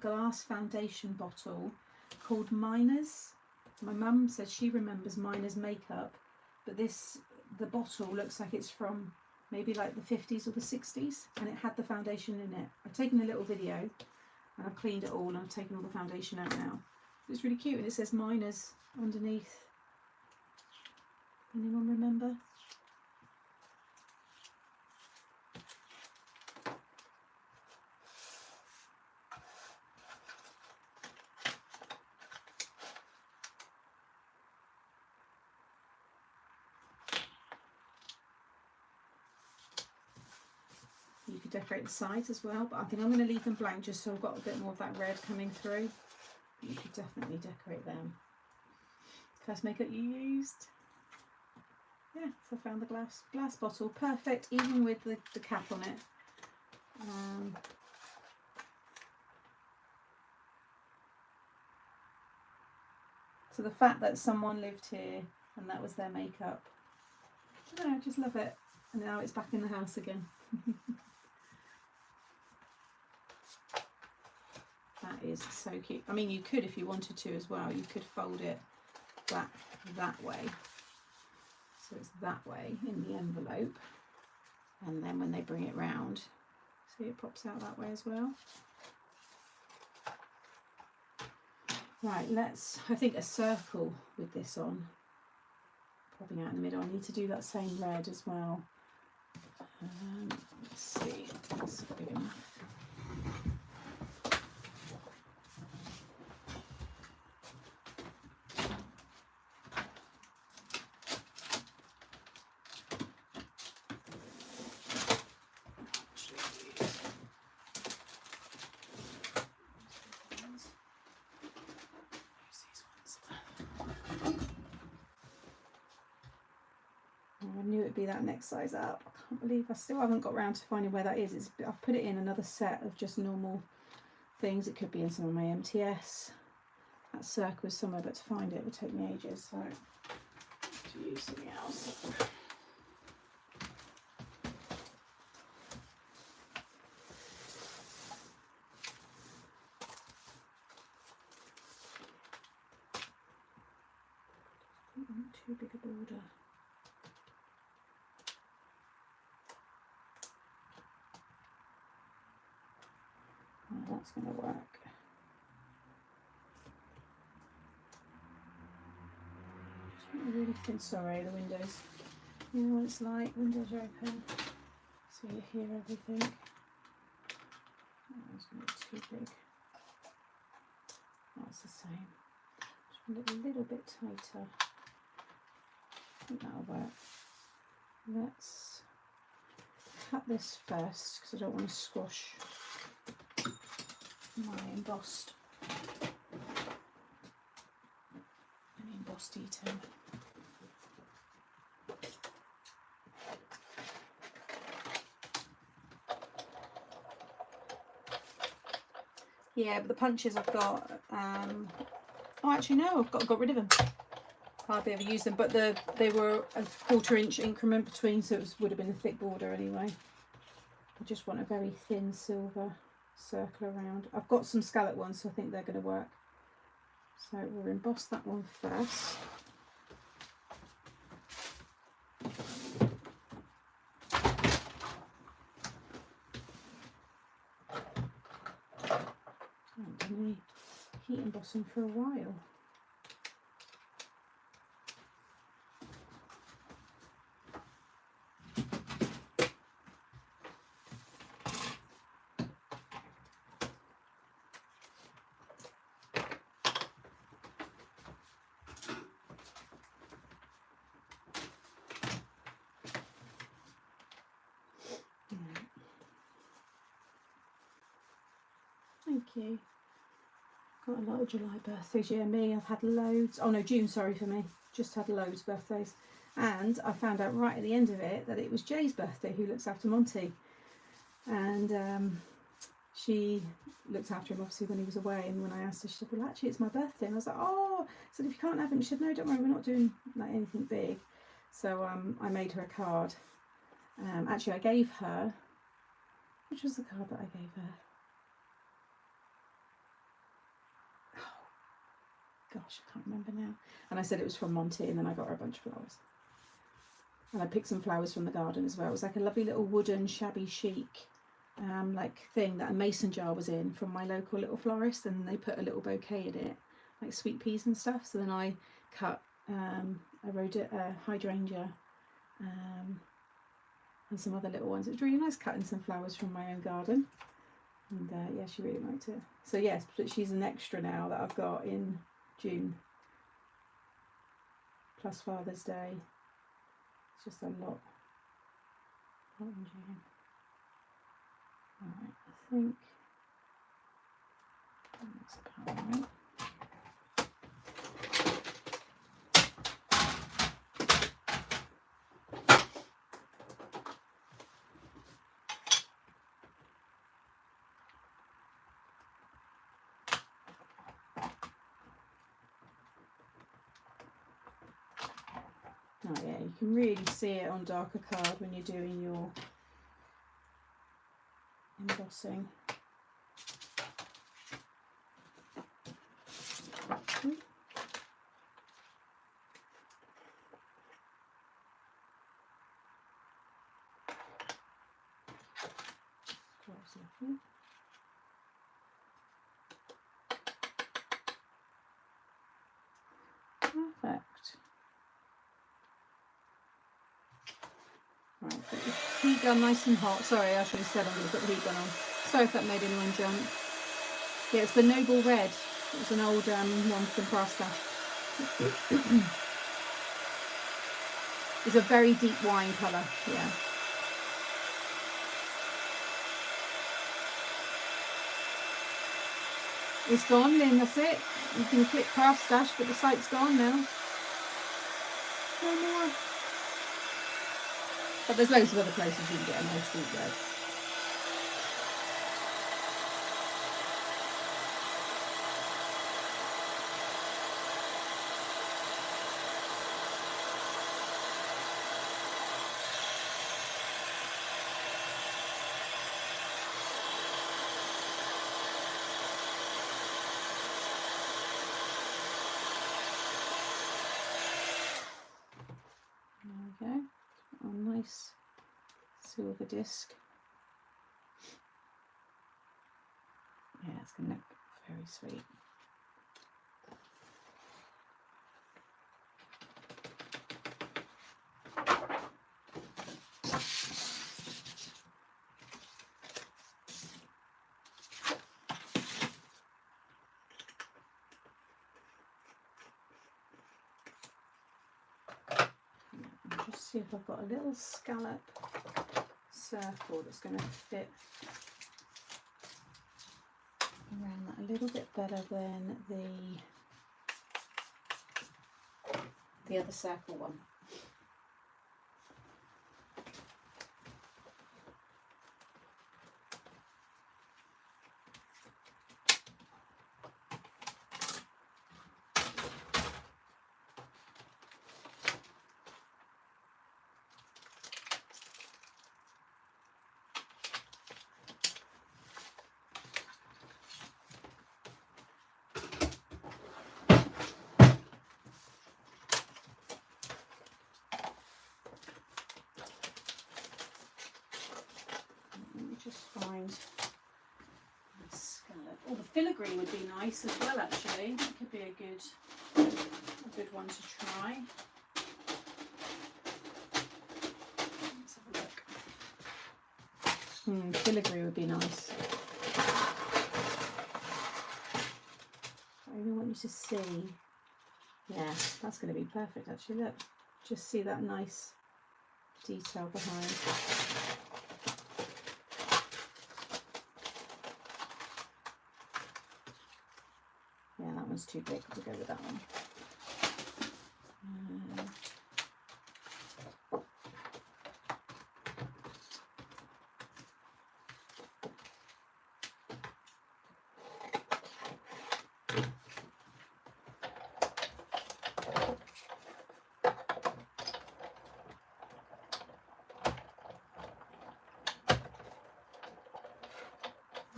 Speaker 1: glass foundation bottle called Miners. My mum says she remembers Miners makeup, but the bottle looks like it's from maybe like the 50s or the 60s, and it had the foundation in it. I've taken a little video and I've cleaned it all and I've taken all the foundation out now. It's really cute, and it says Miners underneath. Anyone remember? You could decorate the sides as well, but I think I'm going to leave them blank just so I've got a bit more of that red coming through. You could definitely decorate them. First makeup you used? Yeah, so I found the glass bottle. Perfect, even with the cap on it. So the fact that someone lived here and that was their makeup, I don't know, I just love it. And now it's back in the house again. That is so cute. I mean, you could, if you wanted to as well, you could fold it back that way. So it's that way in the envelope. And then when they bring it round, see, it pops out that way as well. Right, I think a circle with this on, popping out in the middle. I need to do that same red as well. Let's see, that's big enough. I knew it'd be that next size up. I can't believe I still haven't got around to finding where that is. I've put it in another set of just normal things. It could be in some of my MTS. That circle is somewhere, but to find it would take me ages. So I have to use something else. Too big a border. Oh, that's going to work. Just really thin. Sorry, the windows. You know what it's like. Windows are open, so you hear everything. Oh, that's going to be too big. That's the same. Just want it a little bit tighter. I think that'll work. Let's cut this first because I don't want to squash my embossed item. Yeah, but the punches I've got, oh actually no, I've got rid of them. Hardly ever use them, but they were a 1/4 inch increment between, so it would have been a thick border anyway. I just want a very thin silver circle around. I've got some scallop ones, so I think they're going to work. So we'll emboss that one first. heat embossing for a while. Thank you. Got a lot of July birthdays. Yeah, me, I've had loads. Oh no, June, sorry for me. Just had loads of birthdays. And I found out right at the end of it that it was Jay's birthday, who looks after Monty. And she looked after him obviously when he was away. And when I asked her, she said, well, actually, it's my birthday. And I was like, oh, I said, if you can't have him, she said, no, don't worry, we're not doing like anything big. So I made her a card. Actually, I gave her, which was the card that I gave her? Gosh, I can't remember now. And I said it was from Monty, and then I got her a bunch of flowers. And I picked some flowers from the garden as well. It was like a lovely little wooden shabby chic like thing that a mason jar was in from my local little florist, and they put a little bouquet in it, like sweet peas and stuff. So then I cut a hydrangea and some other little ones. It was really nice cutting some flowers from my own garden. And yeah, she really liked it. So yes, but she's an extra now that I've got in June, plus Father's Day. It's just a lot in June. Alright, I think that's about right. Oh yeah, you can really see it on darker card when you're doing your embossing. Perfect. Right, put the heat gun nice and hot. Sorry, I should have said I'm going to put the heat gun on. Sorry if that made anyone jump. Yeah, it's the Noble Red. It's an old one from Craft. It's a very deep wine colour, yeah. It's gone, Lynn, that's it. You can click Craft Stash, but the site's gone now. No more. But there's loads of other places you can get a nice deep red. There we go. A nice silver disc. Yeah, it's going to look very sweet. See if I've got a little scallop circle that's going to fit around that a little bit better than the other circle one. Just find my scallop Or the filigree would be nice as well, actually. That could be a good one to try. Let's have a look. Filigree would be nice. I really want you to see. Yeah, that's going to be perfect, actually. Look, just see that nice detail behind. Yeah, that one's too big. We'll go with that one.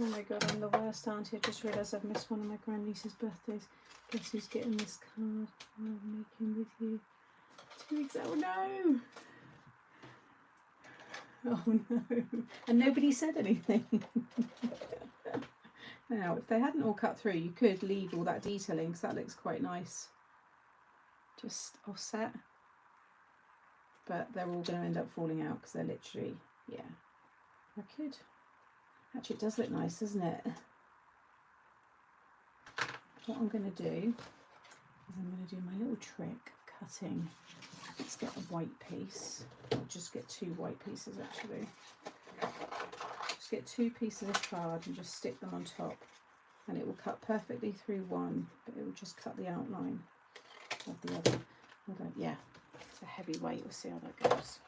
Speaker 1: Oh my god, I'm the worst auntie. I just realised I've missed one of my grandniece's birthdays. Guess who's getting this card I'm making with you? 2 weeks. Oh no! Oh no! And nobody said anything. Now, if they hadn't all cut through, you could leave all that detailing because that looks quite nice. Just offset. But they're all going to end up falling out because they're literally, yeah. I could. Actually, it does look nice, doesn't it? What I'm going to do is I'm going to do my little trick cutting. Let's get a white piece. I'll just get 2 white pieces, actually. Just get 2 pieces of card and just stick them on top. And it will cut perfectly through one, but it will just cut the outline of the other. Although, yeah, it's a heavy weight. We'll see how that goes.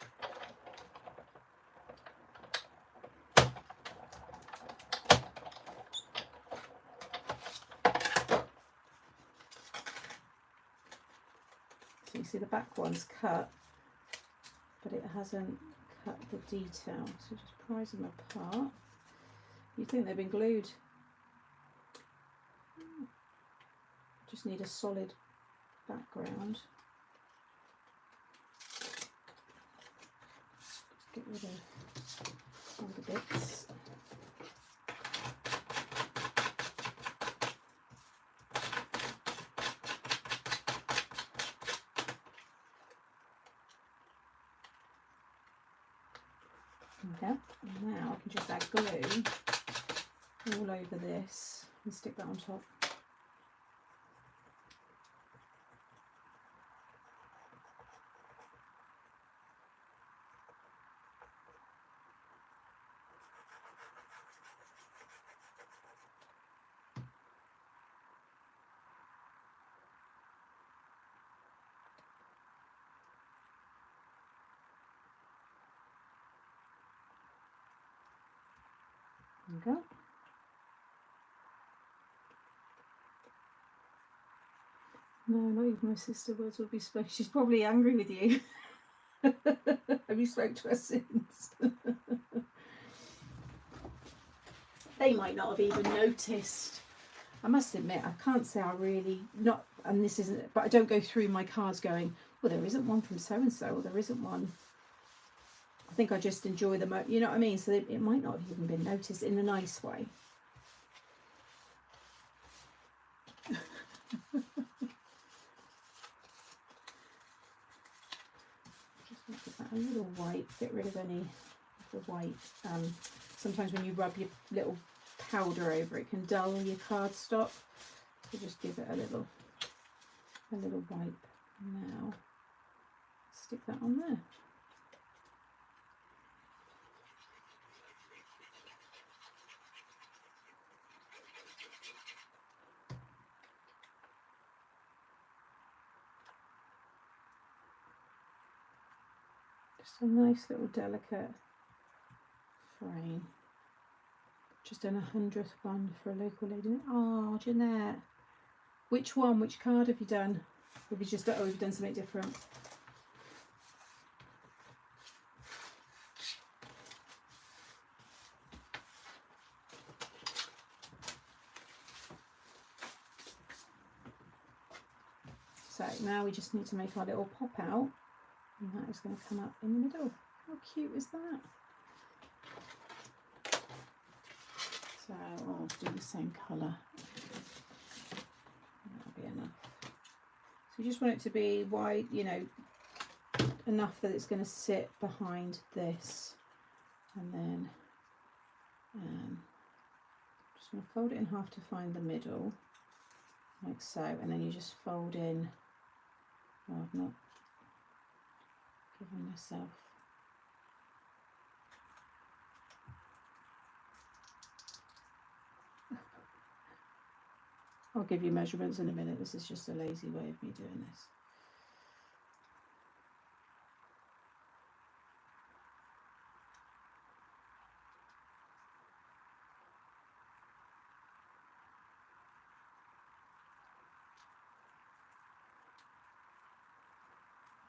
Speaker 1: So you see the back one's cut, but it hasn't cut the detail. So just prise them apart. You'd think they've been glued. Just need a solid background. Just get rid of all the bits. Okay, now I can just add glue all over this and stick that on top. There we go. No, not even my sister words will be spoken. She's probably angry with you. Have you spoke to her since? They might not have even noticed. I must admit, I can't say I really not, and this isn't, but I don't go through my cards going, well, there isn't one from so and so, or there isn't one. I think I just enjoy them, you know what I mean? So it might not have even been noticed in a nice way. Just give that a little white, get rid of any of the white. Sometimes when you rub your little powder over it can dull your cardstock. So just give it a little wipe. Now stick that on there. Just a nice little delicate frame. Just done 100th one for a local lady. Oh, Jeanette. Which one? Which card have you done? Have you just have you done something different? So now we just need to make our little pop out, and that is going to come up in the middle. How cute is that? So So I'll do the same colour. That'll be enough. So you just want it to be wide, you know, enough that it's going to sit behind this, and then just going to fold it in half to find the middle, like so, and then you just fold in. Oh, I've not given myself. I'll give you measurements in a minute. This is just a lazy way of me doing this.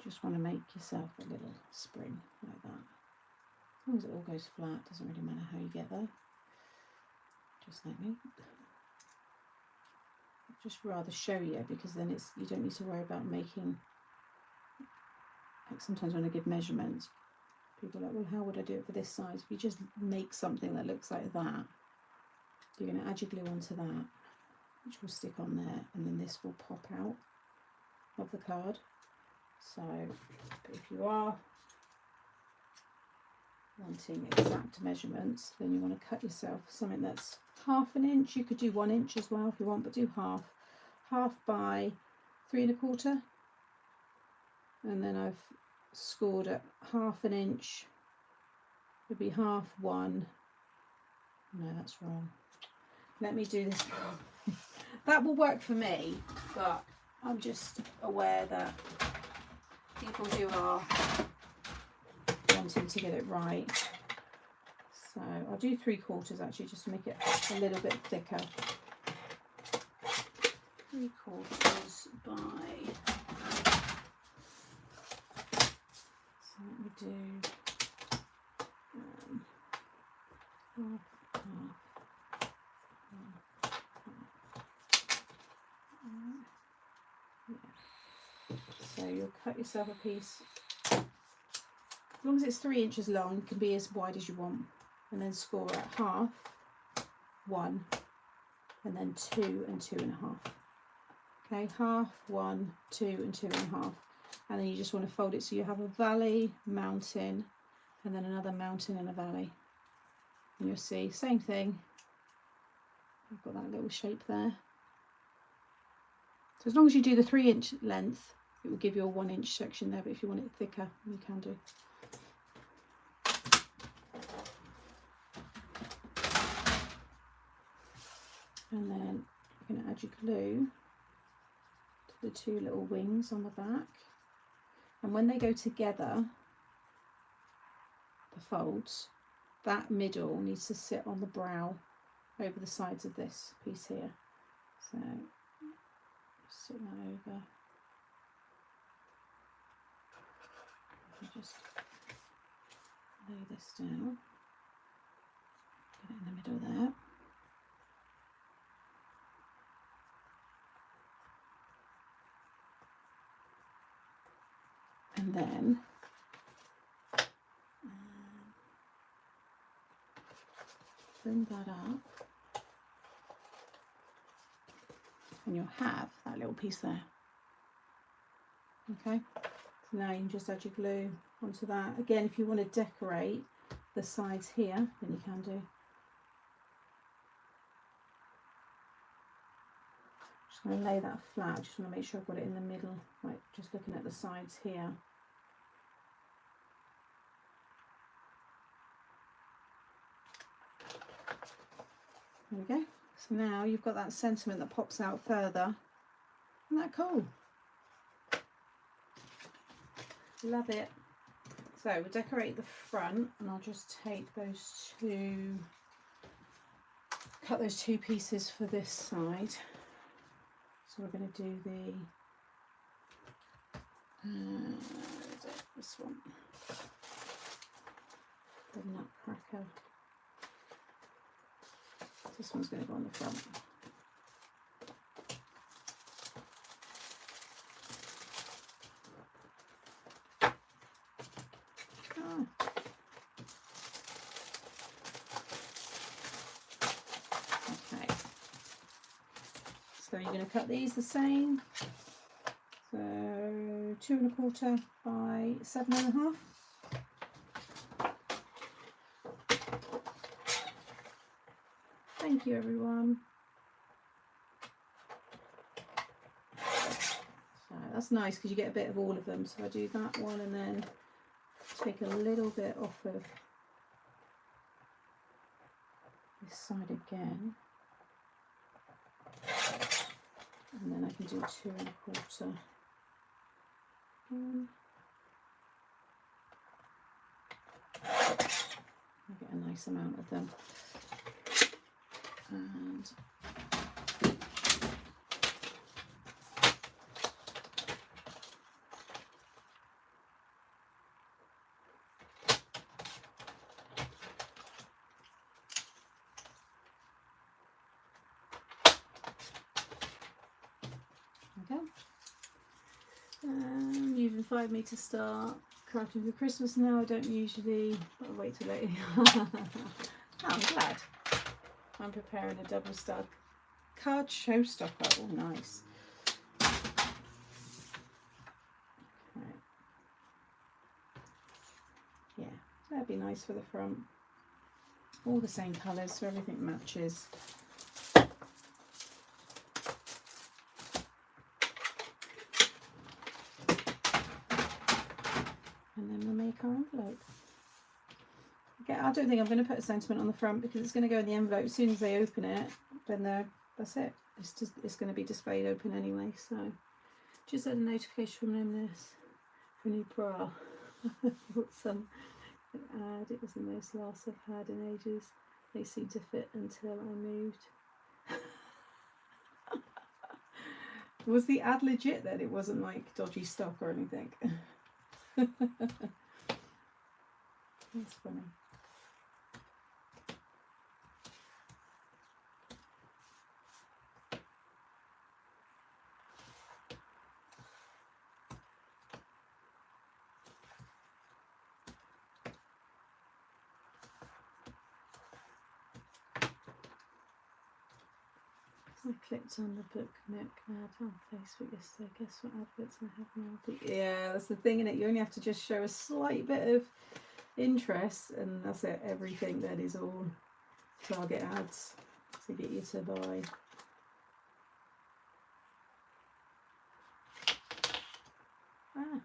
Speaker 1: Just want to make yourself a little spring like that. As long as it all goes flat, doesn't really matter how you get there. Just like me. I'd just rather show you, because then it's, you don't need to worry about making, like sometimes when I give measurements, people are like, well, how would I do it for this size? If you just make something that looks like that, you're going to add your glue onto that, which will stick on there, and then this will pop out of the card. So if you are wanting exact measurements, then you want to cut yourself something that's 1/2 inch. You could do 1 inch as well if you want, but do half by 3 1/4, and then I've scored at 1/2 inch. Would be 1/2. No, that's wrong. Let me do this wrong. That will work for me, but I'm just aware that people who are wanting to get it right. So I'll do 3/4 actually, just to make it a little bit thicker. 3/4 by, so let me do half. Yeah. So you'll cut yourself a piece. As long as it's 3 inches long, it can be as wide as you want, and then score at 1/2, 1, and then 2 and 2 1/2. Okay, 1/2, 1, 2 and 2 1/2, and then you just want to fold it so you have a valley, mountain, and then another mountain and a valley. And you'll see, same thing. I've got that little shape there. So as long as you do the 3 inch length, it will give you a 1 inch section there, but if you want it thicker, you can do. And then you're going to add your glue to the 2 little wings on the back. And when they go together, the folds, that middle needs to sit on the brow over the sides of this piece here. So sit that over. You just lay this down, get it in the middle there. And then bring that up, and you'll have that little piece there. Okay, so now you can just add your glue onto that. Again, if you want to decorate the sides here, then you can do. Just going to lay that flat, just want to make sure I've got it in the middle, like just looking at the sides here. There we go. So now you've got that sentiment that pops out further. Isn't that cool? Love it. So we'll decorate the front, and I'll just take those 2, cut those 2 pieces for this side. So we're going to do the, this one, the nutcracker. This one's going to go on the front. you're going to cut these the same. So 2 1/4 by 7 1/2. Thank you, everyone. So that's nice because you get a bit of all of them. So I do that one and then take a little bit off of this side again. And then I can do 2 1/4. I get a nice amount of them. And there we go. You've invited me to start crafting for Christmas now. I don't usually, but I'll wait till later. Oh, I'm glad. I'm preparing a double stud card showstopper. Oh, nice. Okay. Yeah, that'd be nice for the front. All the same colours, so everything matches. And then we'll make our envelope. Okay, I don't think I'm going to put a sentiment on the front because it's going to go in the envelope. As soon as they open it, then that's it. It's going to be displayed open anyway. So just had a notification from Limness for a new bra. Bought some ad. It was the most last I've had in ages. They seemed to fit until I moved. Was the ad legit then? It wasn't like dodgy stock or anything. That's funny. I clicked on the book nook ad on Facebook yesterday. Guess what adverts I have now? Yeah, that's the thing, innit? You only have to just show a slight bit of interest, and that's it. Everything then is all target ads to get you to buy. Ah.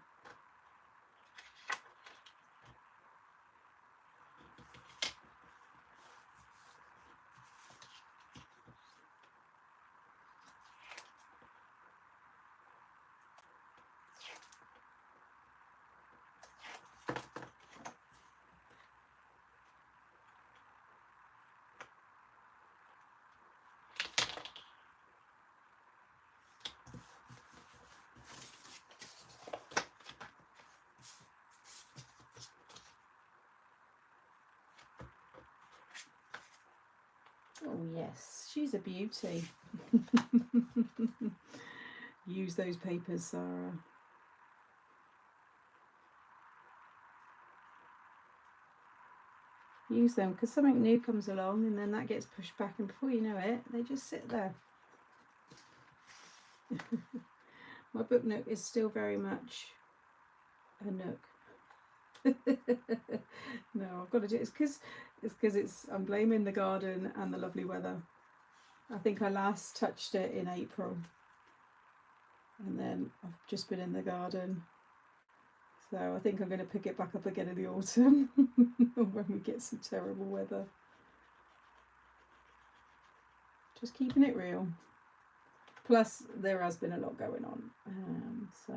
Speaker 1: Oh yes, she's a beauty. Use those papers, Sarah. Use them because something new comes along and then that gets pushed back, and before you know it, they just sit there. My book nook is still very much a nook. No, I've got to do it. It's because I'm blaming the garden and the lovely weather. I think I last touched it in April, and then I've just been in the garden. So I think I'm going to pick it back up again in the autumn when we get some terrible weather. Just keeping it real. Plus, there has been a lot going on. So,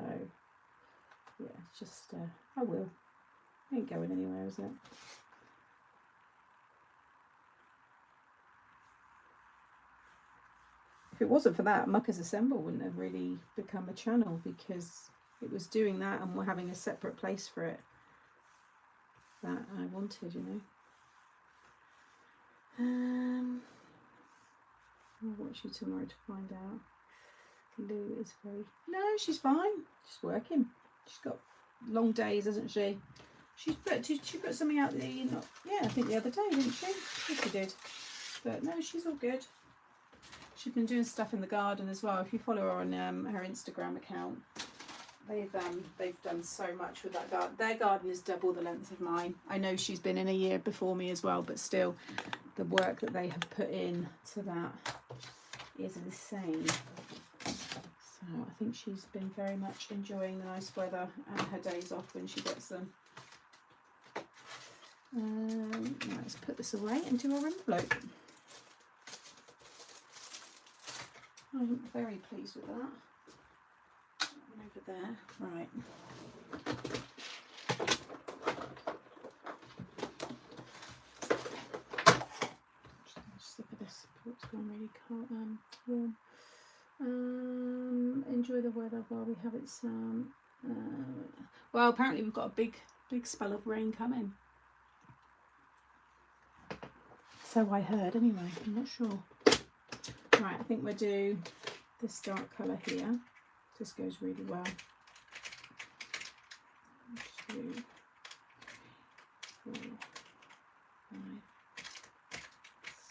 Speaker 1: yeah, it's just, I will. Ain't going anywhere, is it? If it wasn't for that, Muckers Assemble wouldn't have really become a channel, because it was doing that and we're having a separate place for it that I wanted, you know. I'll watch you tomorrow to find out. Lou is very... No, she's fine. She's working. She's got long days, hasn't she? She put something out there, yeah, I think the other day, didn't she? Yes, she did. But no, she's all good. She's been doing stuff in the garden as well. If you follow her on her Instagram account, they've done so much with that garden. Their garden is double the length of mine. I know she's been in a year before me as well, but still, the work that they have put in to that is insane. So I think she's been very much enjoying the nice weather and her days off when she gets them. Let's put this away and do our envelope. I'm very pleased with that. Over there, right. Just look at this before it's gone really cold, warm. Enjoy the weather while we have it. Well, apparently we've got a big spell of rain coming. So I heard anyway, I'm not sure. Right, I think we'll do this dark colour here. This goes really well. 2, 4, 5,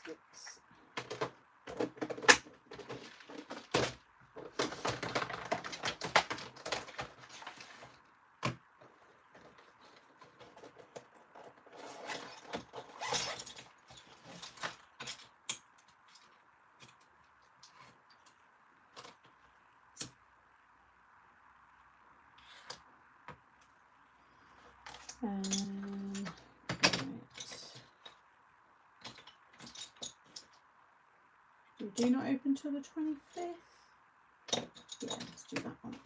Speaker 1: 6. Right. Do not open till the 25th. Yeah, let's do that one.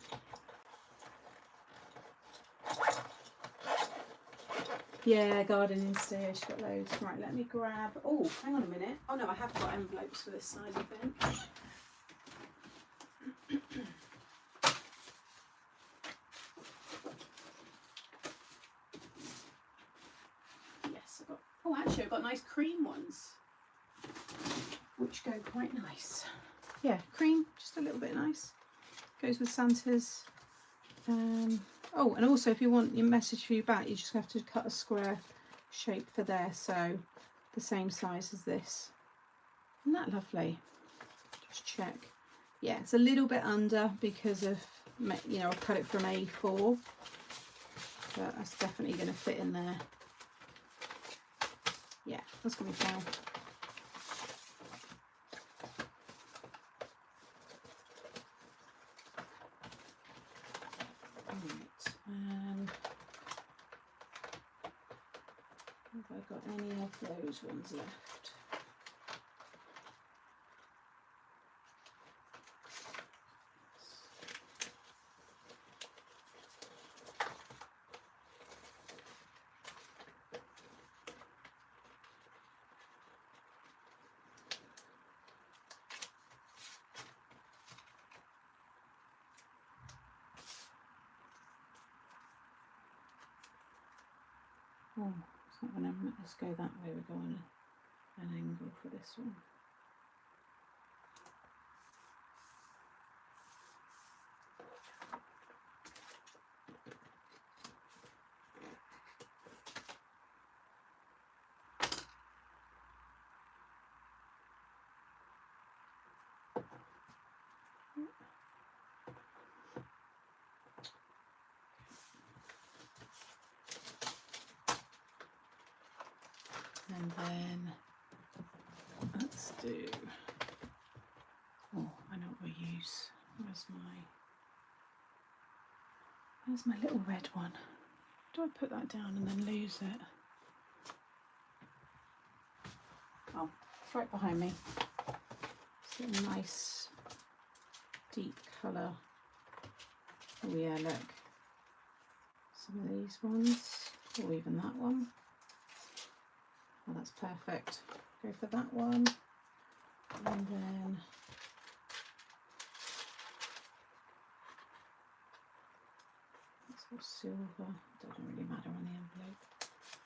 Speaker 1: Yeah, gardening stairs, she's got loads. Right, let me grab. Oh, hang on a minute. Oh no, I have got envelopes for this side of the bench. Oh, actually, I've got nice cream ones, which go quite nice. Yeah, cream, just a little bit nice. Goes with Santa's. Oh, and also if you want your message for your back, you just have to cut a square shape for there, so the same size as this. Isn't that lovely? Just check. Yeah, it's a little bit under because of, you know, I've cut it from A4, but that's definitely going to fit in there. Yeah, that's going to be fine. Right, have I got any of those ones left? Oh, it's not going to let us go that way. We're going an angle for this one. And then let's do, oh, I know what we'll use. Where's my little red one? Do I put that down and then lose it? Oh, it's right behind me. It's a nice deep colour. Oh yeah, look. Some of these ones, or even that one. Oh, that's perfect. Go for that one, and then it's got silver. Doesn't really matter on the envelope.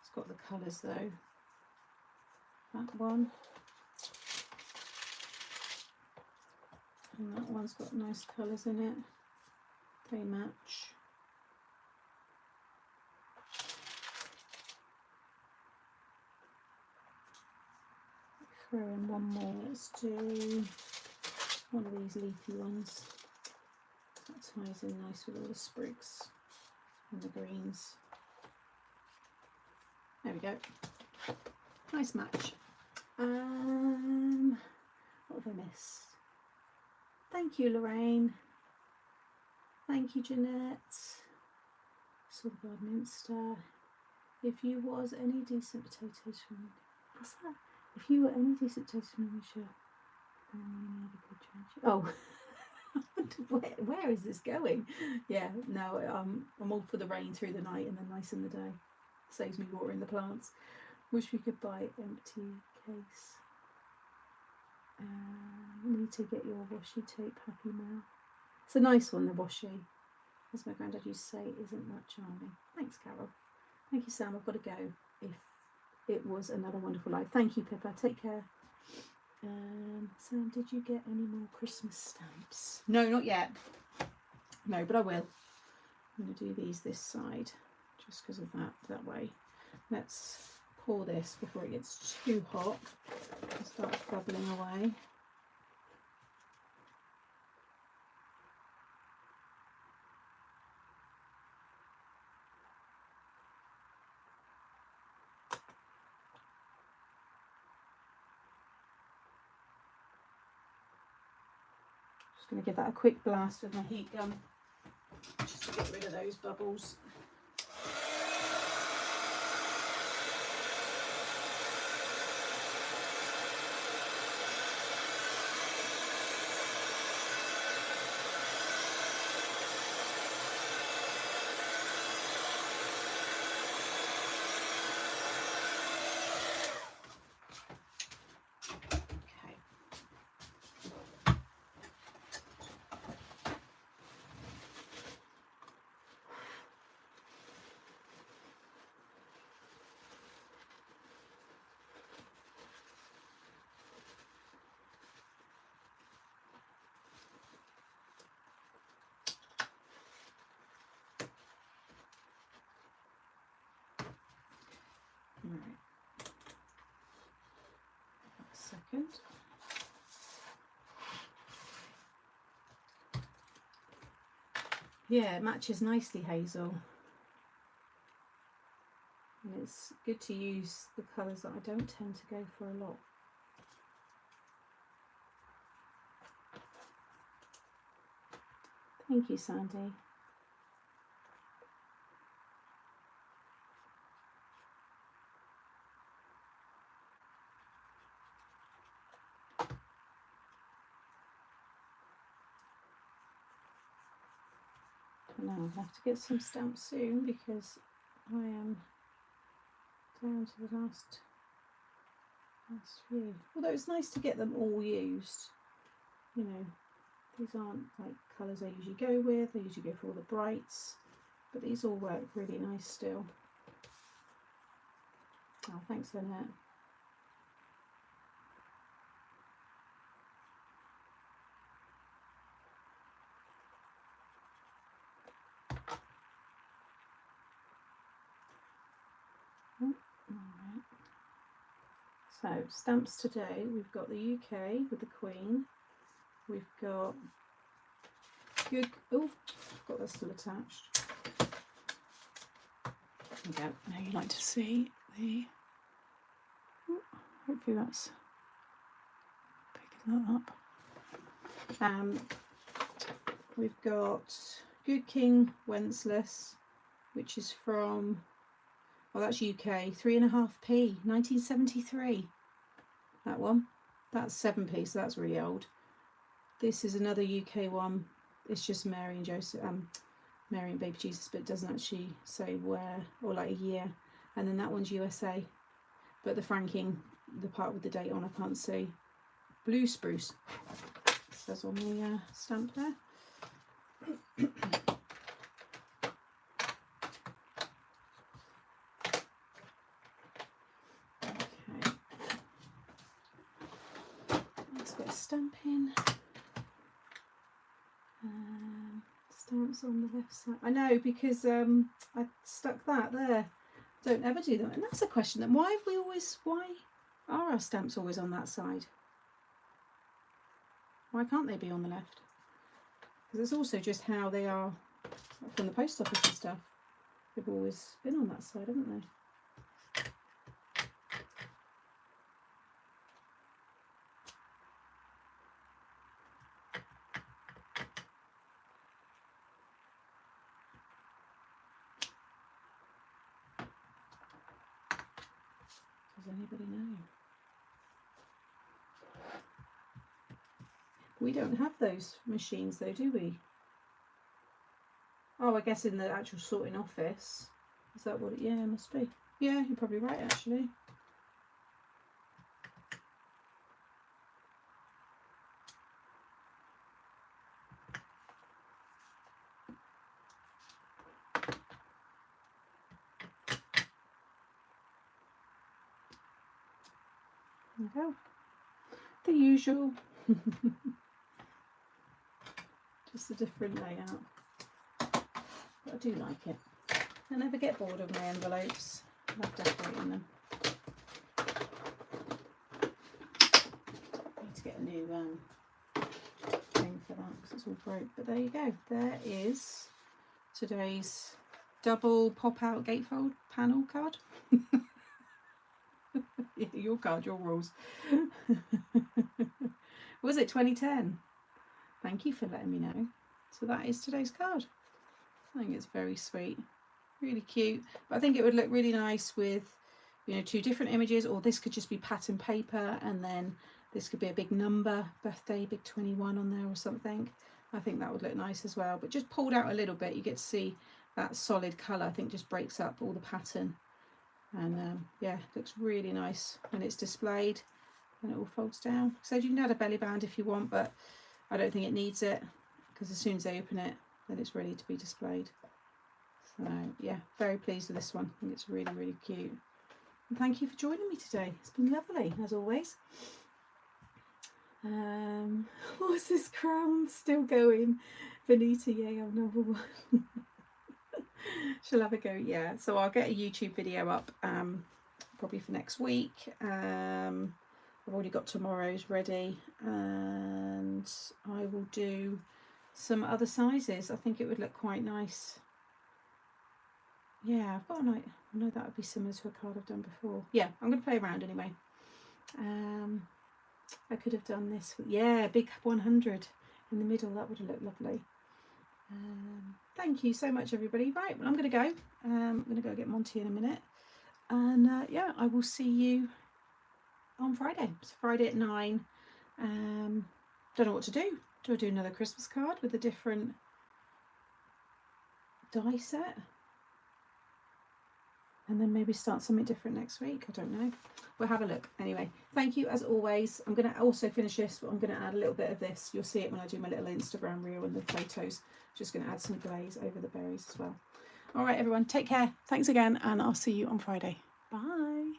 Speaker 1: It's got the colours though. That one, and that one's got nice colours in it. They match. Throw in one more. Let's do one of these leafy ones. That ties in nice with all the sprigs and the greens. There we go. Nice match. What have I missed? Thank you, Lorraine. Thank you, Jeanette. Saw the garden Insta. If you was any decent potatoes from, what's that? If you were any decent potatoes from Asia, then you need a good change. Oh, where is this going? Yeah, no, I'm all for the rain through the night and then nice in the day. Saves me watering the plants. Wish we could buy empty case. Need to get your washi tape, Happy Mail. It's a nice one, the washi. As my granddad used to say, isn't that charming? Thanks, Carol. Thank you, Sam. I've got to go. If it was another wonderful life. Thank you, Pippa. Take care. Sam, did you get any more Christmas stamps? No, not yet. No, but I will. I'm going to do these this side just because of that way. Let's pour this before it gets too hot and starts bubbling away. Going to give that a quick blast with my heat gun just to get rid of those bubbles. Right. A second. Yeah, it matches nicely, Hazel. And it's good to use the colours that I don't tend to go for a lot. Thank you, Sandy. Now I'll have to get some stamps soon because I am down to the last few. Although it's nice to get them all used. You know, these aren't like colours I usually go with. I usually go for all the brights, but these all work really nice still. Oh, thanks, Lynette. Alright. So stamps today, we've got the UK with the Queen. We've got good. Oh, I've got this still attached. There we go. Now you like to see the. Oh, hopefully that's picking that up. We've got Good King Wenceslas, which is from. Oh, that's UK, 3.5p, 1973. That one. That's 7p, so that's really old. This is another UK one. It's just Mary and Joseph, Mary and Baby Jesus, but it doesn't actually say where or like a year. And then that one's USA, but the franking, the part with the date on, I can't see. Blue Spruce, it says on the stamp there. Stamping. Stamps on the left side. I know, because I stuck that there. Don't ever do that. And that's a question then. Why are our stamps always on that side? Why can't they be on the left? Because it's also just how they are from the post office and stuff. They've always been on that side, haven't they? Does anybody know? We don't have those machines though, do we? Oh, I guess in the actual sorting office. Is that what it, yeah, it must be. Yeah, you're probably right actually. There you go. The usual. Just a different layout. But I do like it. I never get bored of my envelopes. I love decorating them. I need to get a new thing for that because it's all broke. But there you go. There is today's double pop-out gatefold panel card. Yeah, your card, your rules. Was it 2010? Thank you for letting me know. So that is today's card. I think it's very sweet, really cute. But I think it would look really nice with, you know, 2 different images, or this could just be pattern paper and then this could be a big number, birthday, big 21 on there or something. I think that would look nice as well. But just pulled out a little bit, you get to see that solid colour. I think just breaks up all the pattern. And yeah, looks really nice when it's displayed and it all folds down. So you can add a belly band if you want, but I don't think it needs it because as soon as they open it, then it's ready to be displayed. So yeah, very pleased with this one. I think it's really, really cute. And thank you for joining me today. It's been lovely as always. What's this crown still going? Benita, yeah, I'm number 1. She'll have a go, yeah. So I'll get a YouTube video up probably for next week. I've already got tomorrow's ready, and I will do some other sizes. I think it would look quite nice. Yeah, I've got I know that would be similar to a card I've done before. Yeah, I'm going to play around anyway. I could have done this. Yeah, big 100 in the middle. That would have looked lovely. Thank you so much, everybody. Right, well, I'm going to go. I'm going to go get Monty in a minute. And yeah, I will see you on Friday. It's Friday at 9. Don't know what to do. Do I do another Christmas card with a different die set? And then maybe start something different next week. I don't know. We'll have a look. Anyway, thank you as always. I'm going to also finish this, but I'm going to add a little bit of this. You'll see it when I do my little Instagram reel and the photos. Just going to add some glaze over the berries as well. All right, everyone, take care. Thanks again, and I'll see you on Friday. Bye.